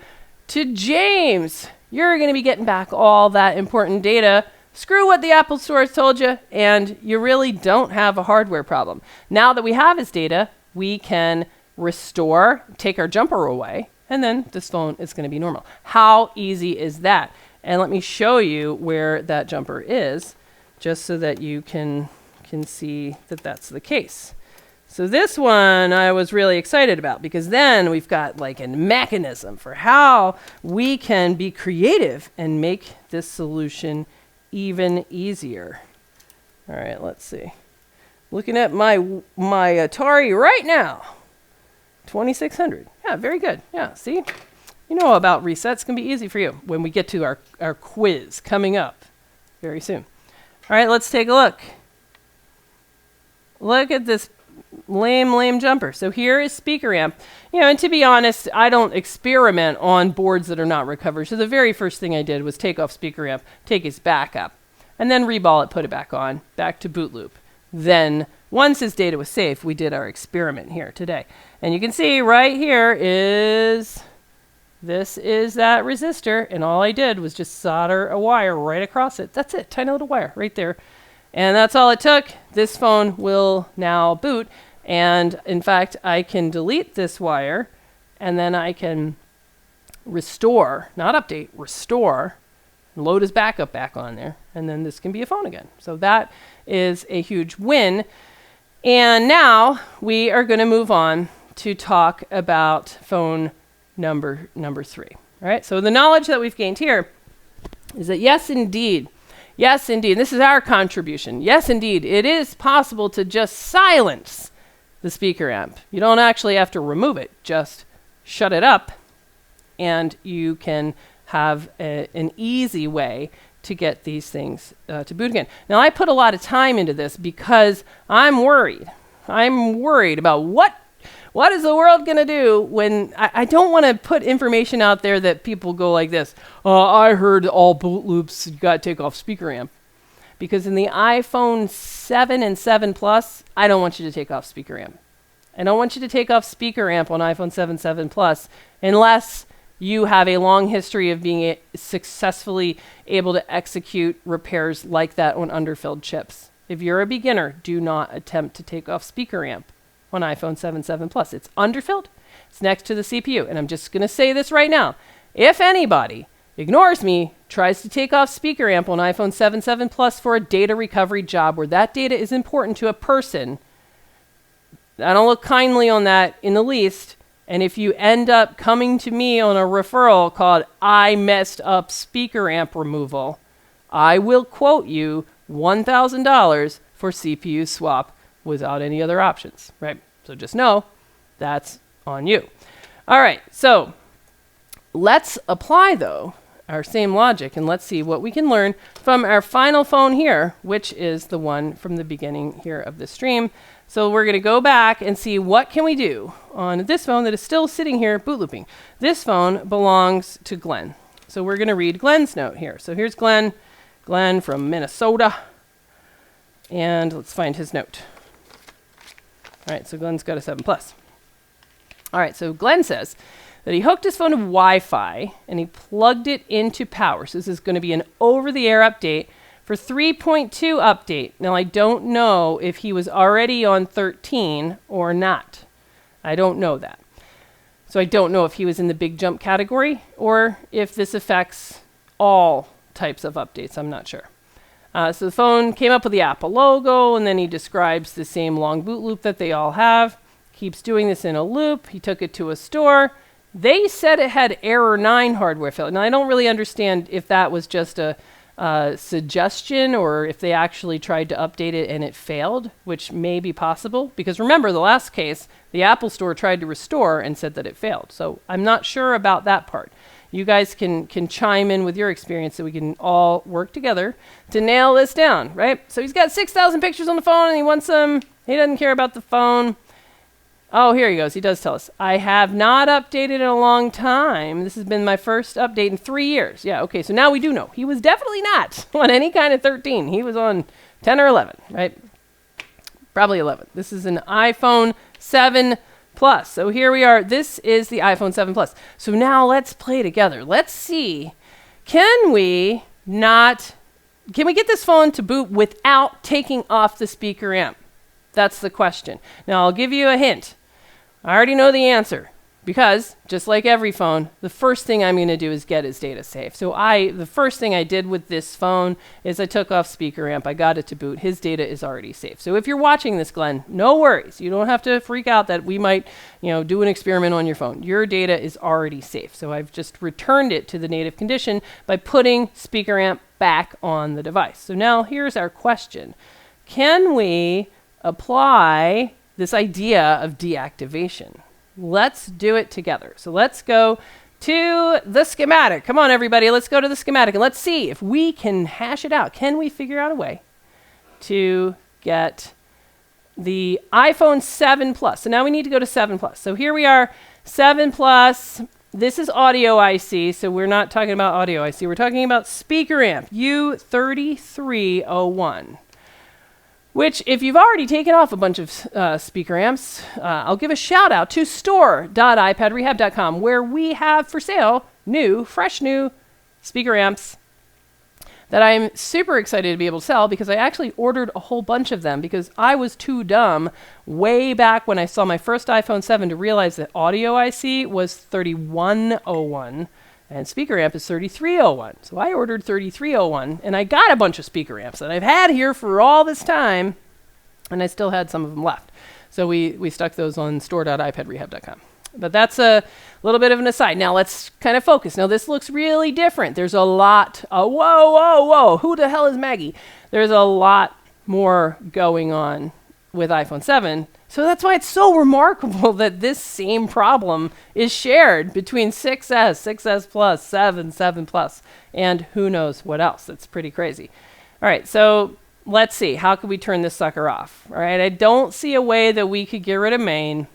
James. You're going to be getting back all that important data. Screw what the Apple Store has told you, and you really don't have a hardware problem. Now that we have his data, we can restore, take our jumper away, and then this phone is going to be normal. How easy is that? And let me show you where that jumper is, just so that you can see that that's the case. So this one I was really excited about, because then we've got like a mechanism for how we can be creative and make this solution even easier. All right, let's see. Looking at my Atari right now, 2600. Yeah, very good. Yeah, see? You know about resets. Can be easy for you when we get to our quiz coming up very soon. All right, let's take a look. Look at this lame jumper. So here is speaker amp. You know, and to be honest, I don't experiment on boards that are not recovered. So the very first thing I did was take off speaker amp, take his back up, and then reball it, put it back on, back to boot loop. Then once his data was safe, we did our experiment here today. And you can see right here this is that resistor, and all I did was just solder a wire right across it. That's it, tiny little wire right there. And that's all it took. This phone will now boot. And in fact, I can delete this wire, and then I can restore, not update, restore, load his backup back on there, and then this can be a phone again. So that is a huge win. And now we are going to move on to talk about phone number 3. All right, so the knowledge that we've gained here is that yes, indeed, this is our contribution. Yes, indeed, it is possible to just silence the speaker amp. You don't actually have to remove it, just shut it up, and you can have an easy way to get these things to boot again. Now, I put a lot of time into this because I'm worried. I'm worried about what is the world going to do when I don't want to put information out there that people go like this. I heard all boot loops, you got to take off speaker amp. Because in the iPhone 7 and 7 Plus, I don't want you to take off speaker amp. I don't want you to take off speaker amp on iPhone 7, 7 Plus unless you have a long history of being successfully able to execute repairs like that on underfilled chips. If you're a beginner, do not attempt to take off speaker amp on iPhone 7, 7 Plus. It's underfilled. It's next to the CPU. And I'm just going to say this right now. If anybody ignores me, tries to take off speaker amp on iPhone 7, 7 Plus for a data recovery job where that data is important to a person, I don't look kindly on that in the least. And if you end up coming to me on a referral called I messed up speaker amp removal, I will quote you $1,000 for CPU swap without any other options, right? So just know that's on you. All right, so let's apply, though, our same logic, and let's see what we can learn from our final phone here, which is the one from the beginning here of the stream. So we're going to go back and see what can we do on this phone that is still sitting here boot looping. This phone belongs to Glenn. So we're going to read Glenn's note here. So here's Glenn from Minnesota. And let's find his note. All right, so Glenn's got a 7 Plus. All right, so Glenn says that he hooked his phone to Wi-Fi and he plugged it into power. So this is going to be an over-the-air update for 3.2 update. Now, I don't know if he was already on 13 or not. I don't know that. So I don't know if he was in the big jump category or if this affects all types of updates. I'm not sure. So the phone came up with the Apple logo, and then he describes the same long boot loop that they all have. Keeps doing this in a loop. He took it to a store. They said it had error 9 hardware failure. Now, I don't really understand if that was just a suggestion or if they actually tried to update it and it failed, which may be possible. Because remember, the last case, the Apple Store tried to restore and said that it failed. So I'm not sure about that part. You guys can chime in with your experience so we can all work together to nail this down, right? So he's got 6,000 pictures on the phone and he wants them. He doesn't care about the phone. Oh, here he goes. He does tell us. I have not updated in a long time. This has been my first update in 3 years. Yeah, okay, so now we do know. He was definitely not on any kind of 13. He was on 10 or 11, right? Probably 11. This is an iPhone 7 Plus. So here we are. This is the iPhone 7 Plus. So now let's play together. Let's see. Can we get this phone to boot without taking off the speaker amp? That's the question. Now, I'll give you a hint. I already know the answer because, just like every phone, the first thing I'm going to do is get his data safe. So the first thing I did with this phone is I took off speaker amp. I got it to boot. His data is already safe. So if you're watching this, Glenn, no worries. You don't have to freak out that we might, do an experiment on your phone. Your data is already safe. So I've just returned it to the native condition by putting speaker amp back on the device. So now here's our question. Can we apply this idea of deactivation? Let's do it together. So let's go to the schematic. Come on, everybody. Let's go to the schematic and let's see if we can hash it out. Can we figure out a way to get the iPhone 7 Plus? So now we need to go to 7 Plus. So here we are, 7 Plus. This is audio IC, so we're not talking about audio IC. We're talking about speaker amp, U3301. Which, if you've already taken off a bunch of speaker amps, I'll give a shout out to store.iPadrehab.com, where we have for sale fresh new speaker amps that I'm super excited to be able to sell because I actually ordered a whole bunch of them because I was too dumb way back when I saw my first iPhone 7 to realize that audio IC was 3101. And speaker amp is 3301. So I ordered 3301, and I got a bunch of speaker amps that I've had here for all this time, and I still had some of them left. So we stuck those on store.iPadrehab.com. But that's a little bit of an aside. Now let's kind of focus. Now this looks really different. There's a lot. Whoa. Who the hell is Maggie? There's a lot more going on with iPhone 7. So that's why it's so remarkable that this same problem is shared between 6S, 6S Plus, 7, 7 Plus, and who knows what else. That's pretty crazy. All right, so let's see. How could we turn this sucker off? All right, I don't see a way that we could get rid of main.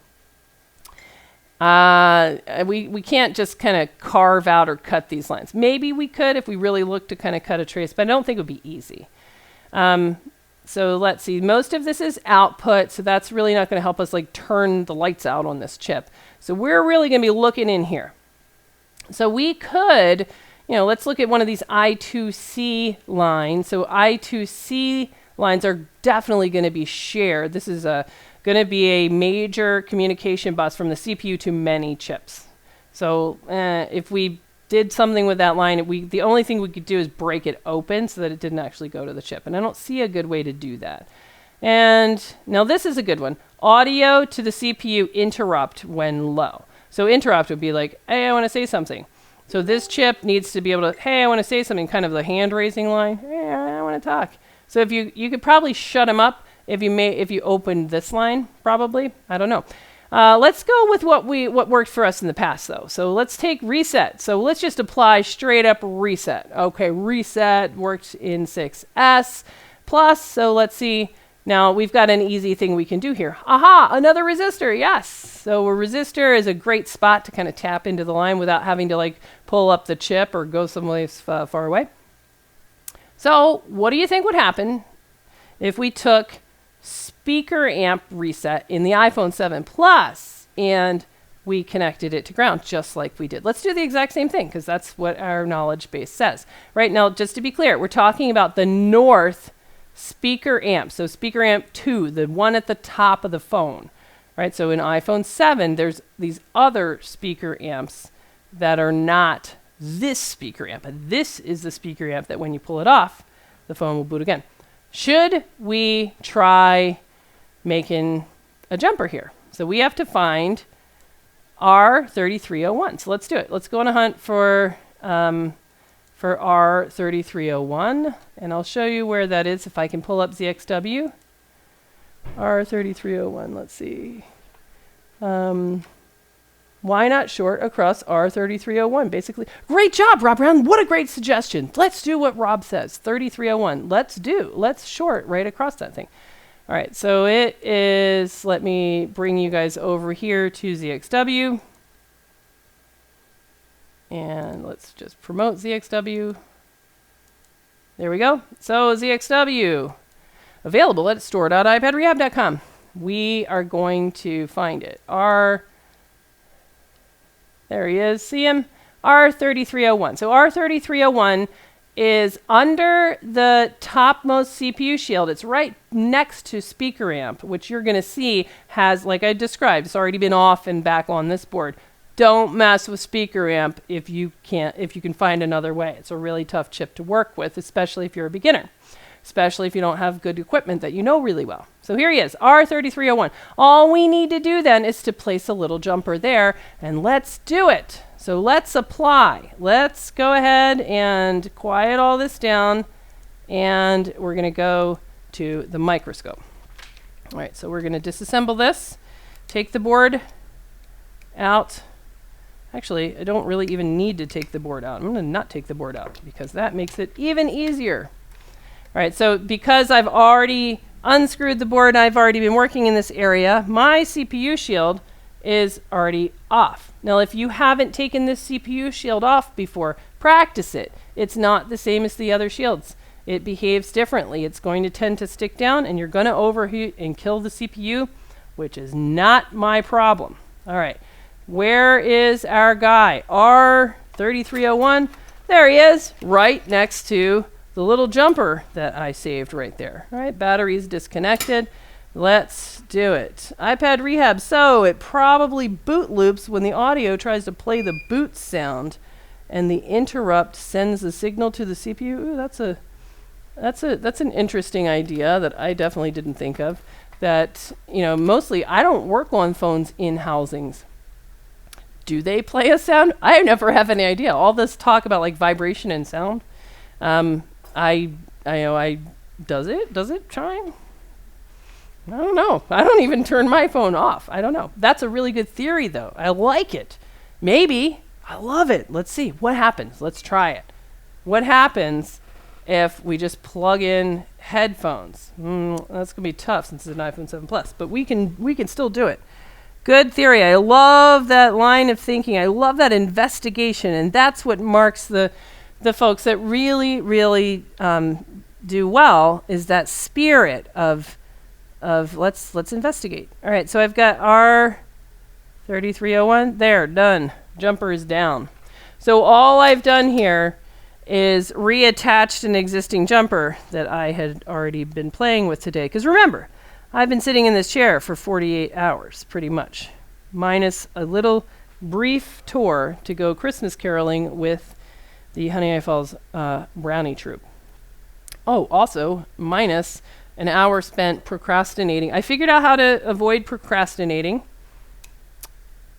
We can't just kind of carve out or cut these lines. Maybe we could if we really looked to kind of cut a trace, but I don't think it would be easy. So let's see, most of this is output, so that's really not going to help us turn the lights out on this chip. So we're really going to be looking in here. So we could, let's look at one of these I2C lines. So I2C lines are definitely going to be shared. This is going to be a major communication bus from the CPU to many chips. So if we did something with that line, the only thing we could do is break it open so that it didn't actually go to the chip. And I don't see a good way to do that. And now this is a good one. Audio to the CPU interrupt when low. So interrupt would be like, hey, I want to say something. So this chip needs to be able to, hey, I want to say something, kind of the hand raising line. Hey, I want to talk. So if you could probably shut them up if you opened this line, probably. I don't know. Let's go with what worked for us in the past, though. So let's take reset. So let's just apply straight up reset. Okay, reset worked in 6S plus. So let's see. Now we've got an easy thing we can do here. Aha, another resistor. Yes. So a resistor is a great spot to kind of tap into the line without having to like pull up the chip or go someplace far away. So what do you think would happen if we took speaker amp reset in the iPhone 7 Plus and we connected it to ground just like we did? Let's do the exact same thing because that's what our knowledge base says. Right now, just to be clear, we're talking about the north speaker amp. So speaker amp 2, the one at the top of the phone. Right? So in iPhone 7, there's these other speaker amps that are not this speaker amp. And this is the speaker amp that when you pull it off, the phone will boot again. Should we try making a jumper here? So we have to find R3301. So let's do it. Let's go on a hunt for R3301, and I'll show you where that is if I can pull up ZXW. R3301, let's see. Why not short across R3301? Basically, great job, Rob Brown. What a great suggestion. Let's do what Rob says. 3301. Let's short right across that thing. All right, so it is, let me bring you guys over here to ZXW. And let's just promote ZXW. There we go. So ZXW, available at store.ipadrehab.com. We are going to find it. There he is. See him? R3301. So R3301 is under the topmost CPU shield. It's right next to speaker amp, which you're going to see has, like I described, it's already been off and back on this board. Don't mess with speaker amp if you can find another way. It's a really tough chip to work with, especially if you're a beginner, especially if you don't have good equipment that you know really well. So here he is, R3301. All we need to do then is to place a little jumper there, and let's do it. So let's apply. Let's go ahead and quiet all this down, and we're going to go to the microscope. All right, so we're going to disassemble this, take the board out. Actually, I don't really even need to take the board out. I'm going to not take the board out because that makes it even easier. All right, so because I've already unscrewed the board, I've already been working in this area, my CPU shield is already off. Now, if you haven't taken this CPU shield off before, practice it. It's not the same as the other shields. It behaves differently. It's going to tend to stick down, and you're going to overheat and kill the CPU, which is not my problem. All right. Where is our guy? R3301. There he is, right next to the little jumper that I saved right there. All right, battery's disconnected. Let's do it. iPad Rehab. So it probably boot loops when the audio tries to play the boot sound, and the interrupt sends the signal to the CPU. Ooh, that's an interesting idea that I definitely didn't think of. That, you know, mostly I don't work on phones in housings. Do they play a sound? I never have any idea. All this talk about like vibration and sound. Does it chime? I don't know. I don't even turn my phone off. I don't know. That's a really good theory though. I like it. Maybe. I love it. Let's see what happens. Let's try it. What happens if we just plug in headphones? That's going to be tough since it's an iPhone 7 Plus, but we can still do it. Good theory. I love that line of thinking. I love that investigation, and that's what marks the folks that really, really do well, is that spirit of let's investigate. All right, so I've got R3301. There, done. Jumper is down. So all I've done here is reattached an existing jumper that I had already been playing with today. Because remember, I've been sitting in this chair for 48 hours, pretty much, minus a little brief tour to go Christmas caroling with the Honey I Falls Brownie Troop. Oh, also, minus an hour spent procrastinating. I figured out how to avoid procrastinating.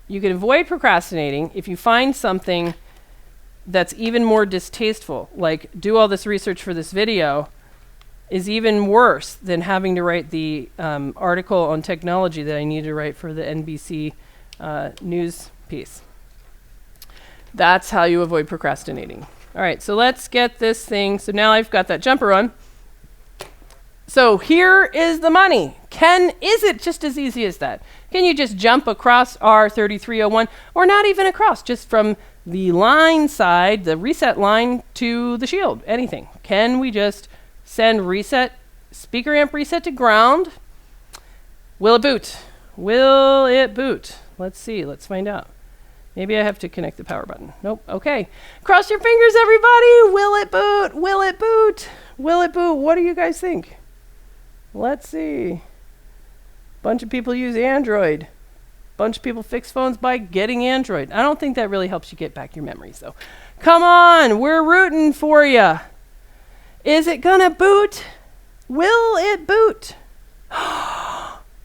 You can avoid procrastinating if you find something that's even more distasteful, like do all this research for this video is even worse than having to write the article on technology that I need to write for the NBC news piece. That's how you avoid procrastinating. All right, so let's get this thing. So now I've got that jumper on. So here is the money. Is it just as easy as that? Can you just jump across R3301, or not even across, just from the line side, the reset line, to the shield? Anything. Can we just send speaker amp reset to ground? Will it boot? Will it boot? Let's see. Let's find out. Maybe I have to connect the power button. Nope. Okay. Cross your fingers, everybody. Will it boot? Will it boot? Will it boot? What do you guys think? Let's see. Bunch of people use Android. Bunch of people fix phones by getting Android. I don't think that really helps you get back your memories, though. Come on. We're rooting for you. Is it gonna boot? Will it boot?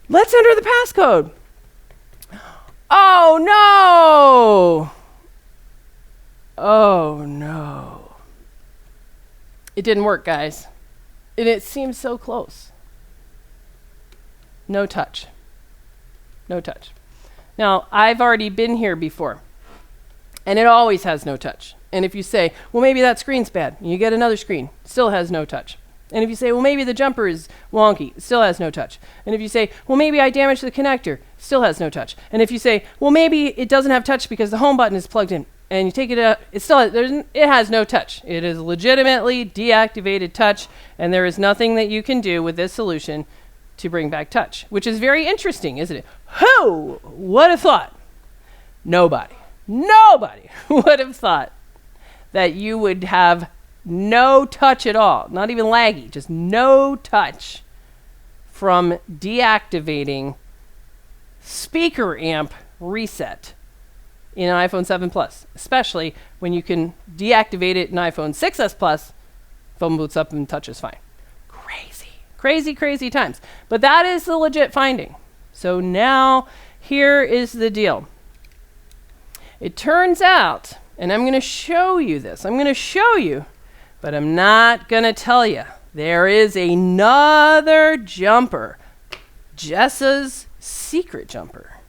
Let's enter the passcode. Oh no! Oh no. It didn't work, guys. And it seems so close. No touch. No touch. Now, I've already been here before. And it always has no touch. And if you say, well, maybe that screen's bad, and you get another screen, still has no touch. And if you say, well, maybe the jumper is wonky, it still has no touch. And if you say, well, maybe I damaged the connector, still has no touch. And if you say, well, maybe it doesn't have touch because the home button is plugged in, and you take it out, it has no touch. It is legitimately deactivated touch, and there is nothing that you can do with this solution to bring back touch, which is very interesting, isn't it? Who would have thought? Nobody would have thought that you would have no touch at all, not even laggy, just no touch from deactivating speaker amp reset in an iPhone 7 Plus, especially when you can deactivate it in iPhone 6s Plus, phone boots up and touch is fine. Crazy times. But that is the legit finding. So now here is the deal. It turns out, and I'm going to show you this. I'm going to show you, but I'm not going to tell you. There is another jumper. Jessa's secret jumper.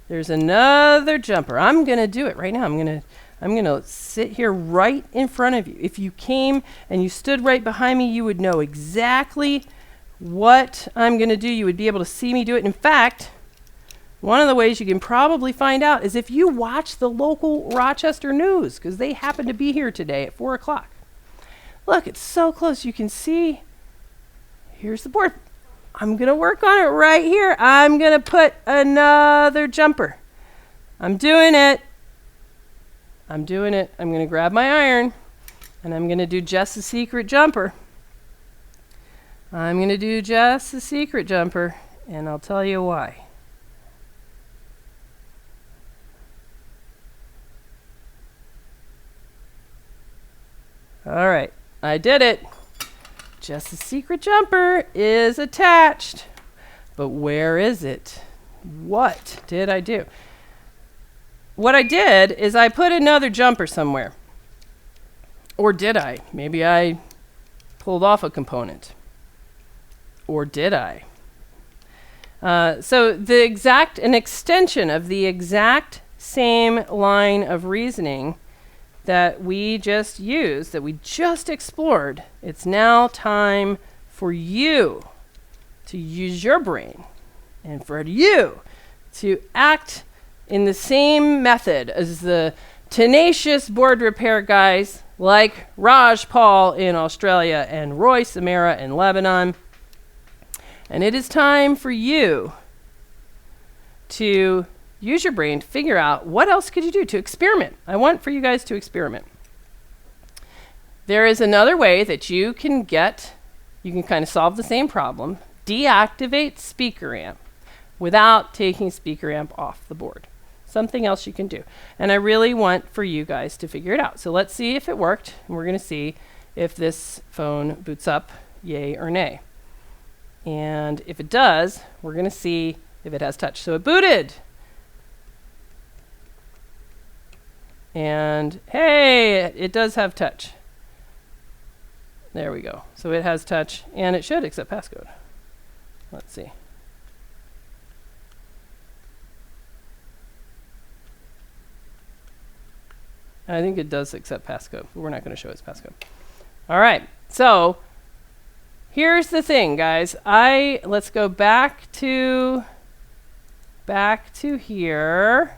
There's another jumper. I'm going to do it right now. I'm going to sit here right in front of you. If you came and you stood right behind me, you would know exactly what I'm going to do. You would be able to see me do it. In fact, one of the ways you can probably find out is if you watch the local Rochester news, because they happen to be here today at 4 o'clock. Look, it's so close. You can see. Here's the board. I'm going to work on it right here. I'm going to put another jumper. I'm doing it. I'm going to grab my iron, and I'm going to do just a secret jumper. I'm going to do just a secret jumper, and I'll tell you why. All right, I did it. Just a secret jumper is attached. But where is it? What did I do? What I did is I put another jumper somewhere. Or did I? Maybe I pulled off a component. Or did I? So an extension of the exact same line of reasoning that we just used, that we just explored, it's now time for you to use your brain and for you to act in the same method as the tenacious board repair guys like Raj Paul in Australia and Roy Samara in Lebanon. And it is time for you to use your brain to figure out what else could you do to experiment. I want for you guys to experiment. There is another way that you can kind of solve the same problem, deactivate speaker amp without taking speaker amp off the board. Something else you can do. And I really want for you guys to figure it out. So let's see if it worked. And we're going to see if this phone boots up, yay or nay. And if it does, we're going to see if it has touch. So it booted. And hey, it does have touch. There we go. So it has touch, and it should accept passcode. Let's see. I think it does accept passcode, but we're not going to show its passcode. All right. So here's the thing, guys. Let's go back to here.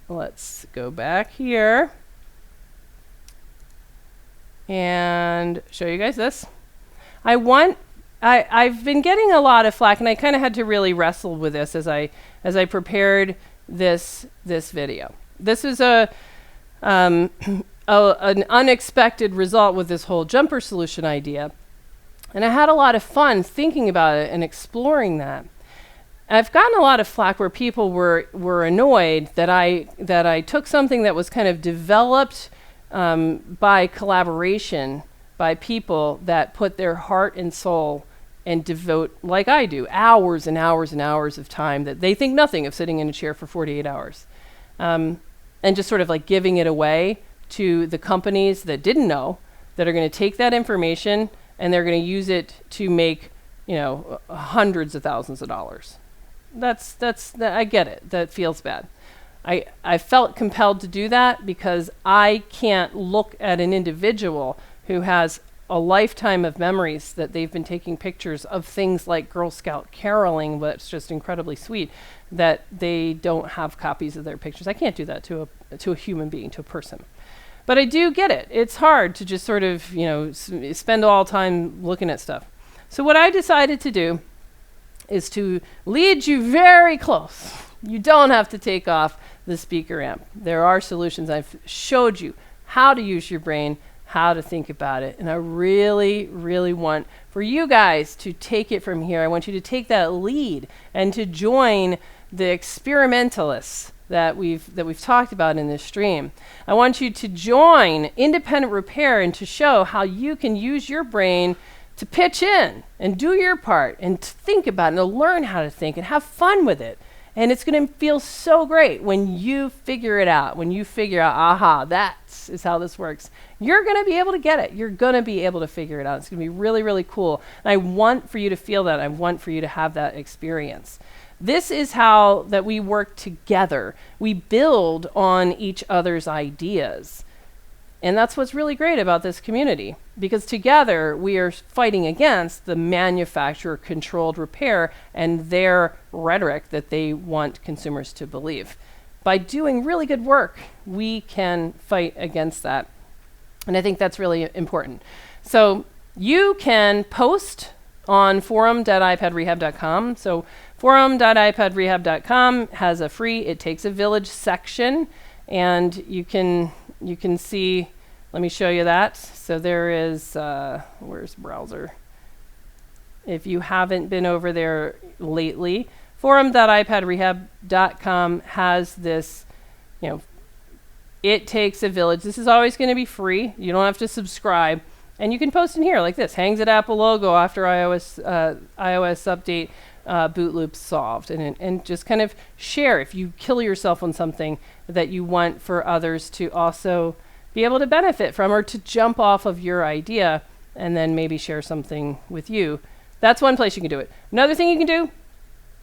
Let's go back here and show you guys this. I've been getting a lot of flack, and I kind of had to really wrestle with this as I prepared this video. This is an unexpected result with this whole jumper solution idea, and I had a lot of fun thinking about it and exploring that. I've gotten a lot of flack where people were annoyed that I took something that was kind of developed by collaboration by people that put their heart and soul and devote, like I do, hours and hours and hours of time that they think nothing of sitting in a chair for 48 hours. And just sort of like giving it away to the companies that didn't know, that are going to take that information and they're going to use it to make, hundreds of thousands of dollars. I get it. That feels bad. I felt compelled to do that because I can't look at an individual who has a lifetime of memories that they've been taking pictures of things like Girl Scout caroling, that's just incredibly sweet, that they don't have copies of their pictures. I can't do that to a human being, to a person. But I do get it. It's hard to just sort of, spend all time looking at stuff. So what I decided to do is to lead you very close. You don't have to take off the speaker amp. There are solutions. I've showed you how to use your brain, how to think about it. And I really, really want for you guys to take it from here. I want you to take that lead and to join the experimentalists that we've talked about in this stream. I want you to join independent repair and to show how you can use your brain to pitch in and do your part and to think about it and to learn how to think and have fun with it. And it's going to feel so great when you figure it out, when you figure out, aha, that is how this works. You're going to be able to get it. You're going to be able to figure it out. It's going to be really, really cool. And I want for you to feel that. I want for you to have that experience. This is how that we work together. We build on each other's ideas. And that's what's really great about this community, because together we are fighting against the manufacturer-controlled repair and their rhetoric that they want consumers to believe. By doing really good work, we can fight against that. And I think that's really important. So you can post on forum.ipadrehab.com. So forum.ipadrehab.com has a free It Takes a Village section, and you can see, let me show you that. So there is, where's browser? If you haven't been over there lately, forum.ipadrehab.com has this, It Takes a Village. This is always going to be free. You don't have to subscribe. And you can post in here like this, hangs at Apple logo after iOS update, boot loop solved. And just kind of share if you kill yourself on something that you want for others to also be able to benefit from, or to jump off of your idea and then maybe share something with you. That's one place you can do it. Another thing you can do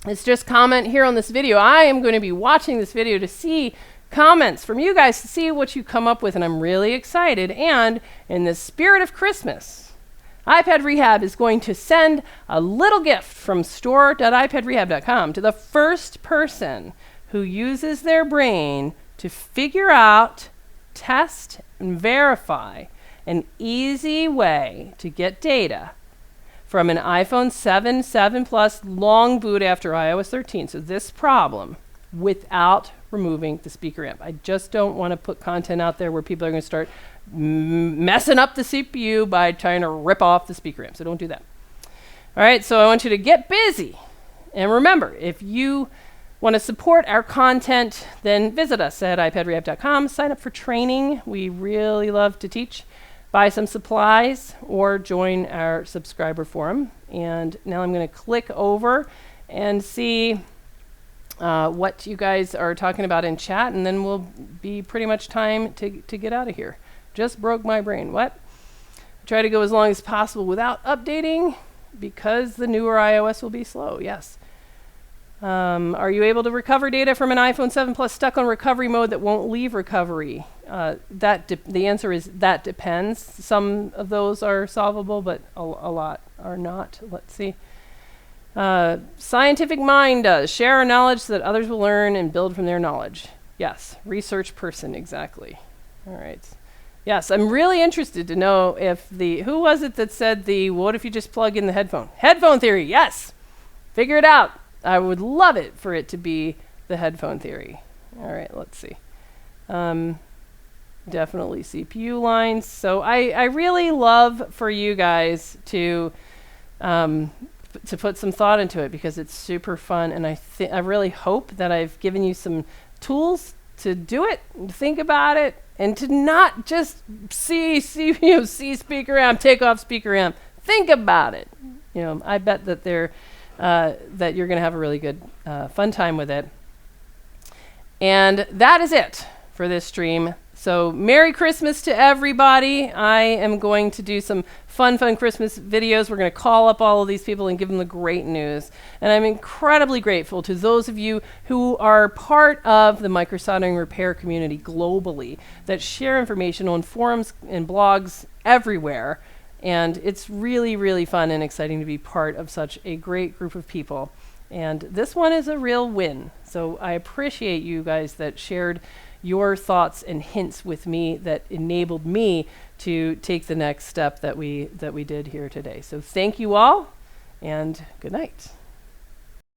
is just comment here on this video. I am going to be watching this video to see comments from you guys, to see what you come up with, and I'm really excited. And in the spirit of Christmas, iPad Rehab is going to send a little gift from store.ipadrehab.com to the first person who uses their brain to figure out, test, and verify an easy way to get data from an iPhone 7, 7 Plus long boot after iOS 13. So this problem without removing the speaker amp. I just don't want to put content out there where people are going to start messing up the CPU by trying to rip off the speaker amp. So don't do that. All right, so I want you to get busy. And remember, if you want to support our content, then visit us at ipadrehab.com. Sign up for training. We really love to teach. Buy some supplies or join our subscriber forum. And now I'm going to click over and see what you guys are talking about in chat, and then we'll be pretty much time to get out of here. Just broke my brain. What? Try to go as long as possible without updating because the newer iOS will be slow. Yes. Are you able to recover data from an iPhone 7 Plus stuck on recovery mode that won't leave recovery? The answer is that depends. Some of those are solvable, but a lot are not. Let's see. Scientific mind does. Share our knowledge so that others will learn and build from their knowledge. Yes. Research person, exactly. All right. Yes, I'm really interested to know if who was it that said what if you just plug in the headphone? Headphone theory, yes! Figure it out. I would love it for it to be the headphone theory. All right, let's see. Definitely CPU lines. So I really love for you guys to put some thought into it because it's super fun, and I really hope that I've given you some tools to do it, to think about it, and to not just see speaker amp, take off speaker amp. Think about it. I bet that that you're going to have a really good, fun time with it. And that is it for this stream. So Merry Christmas to everybody. I am going to do some fun Christmas videos. We're going to call up all of these people and give them the great news. And I'm incredibly grateful to those of you who are part of the microsoldering repair community globally that share information on forums and blogs everywhere. And it's really, really fun and exciting to be part of such a great group of people. And this one is a real win. So I appreciate you guys that shared your thoughts and hints with me that enabled me to take the next step that we did here today. So thank you all, and good night.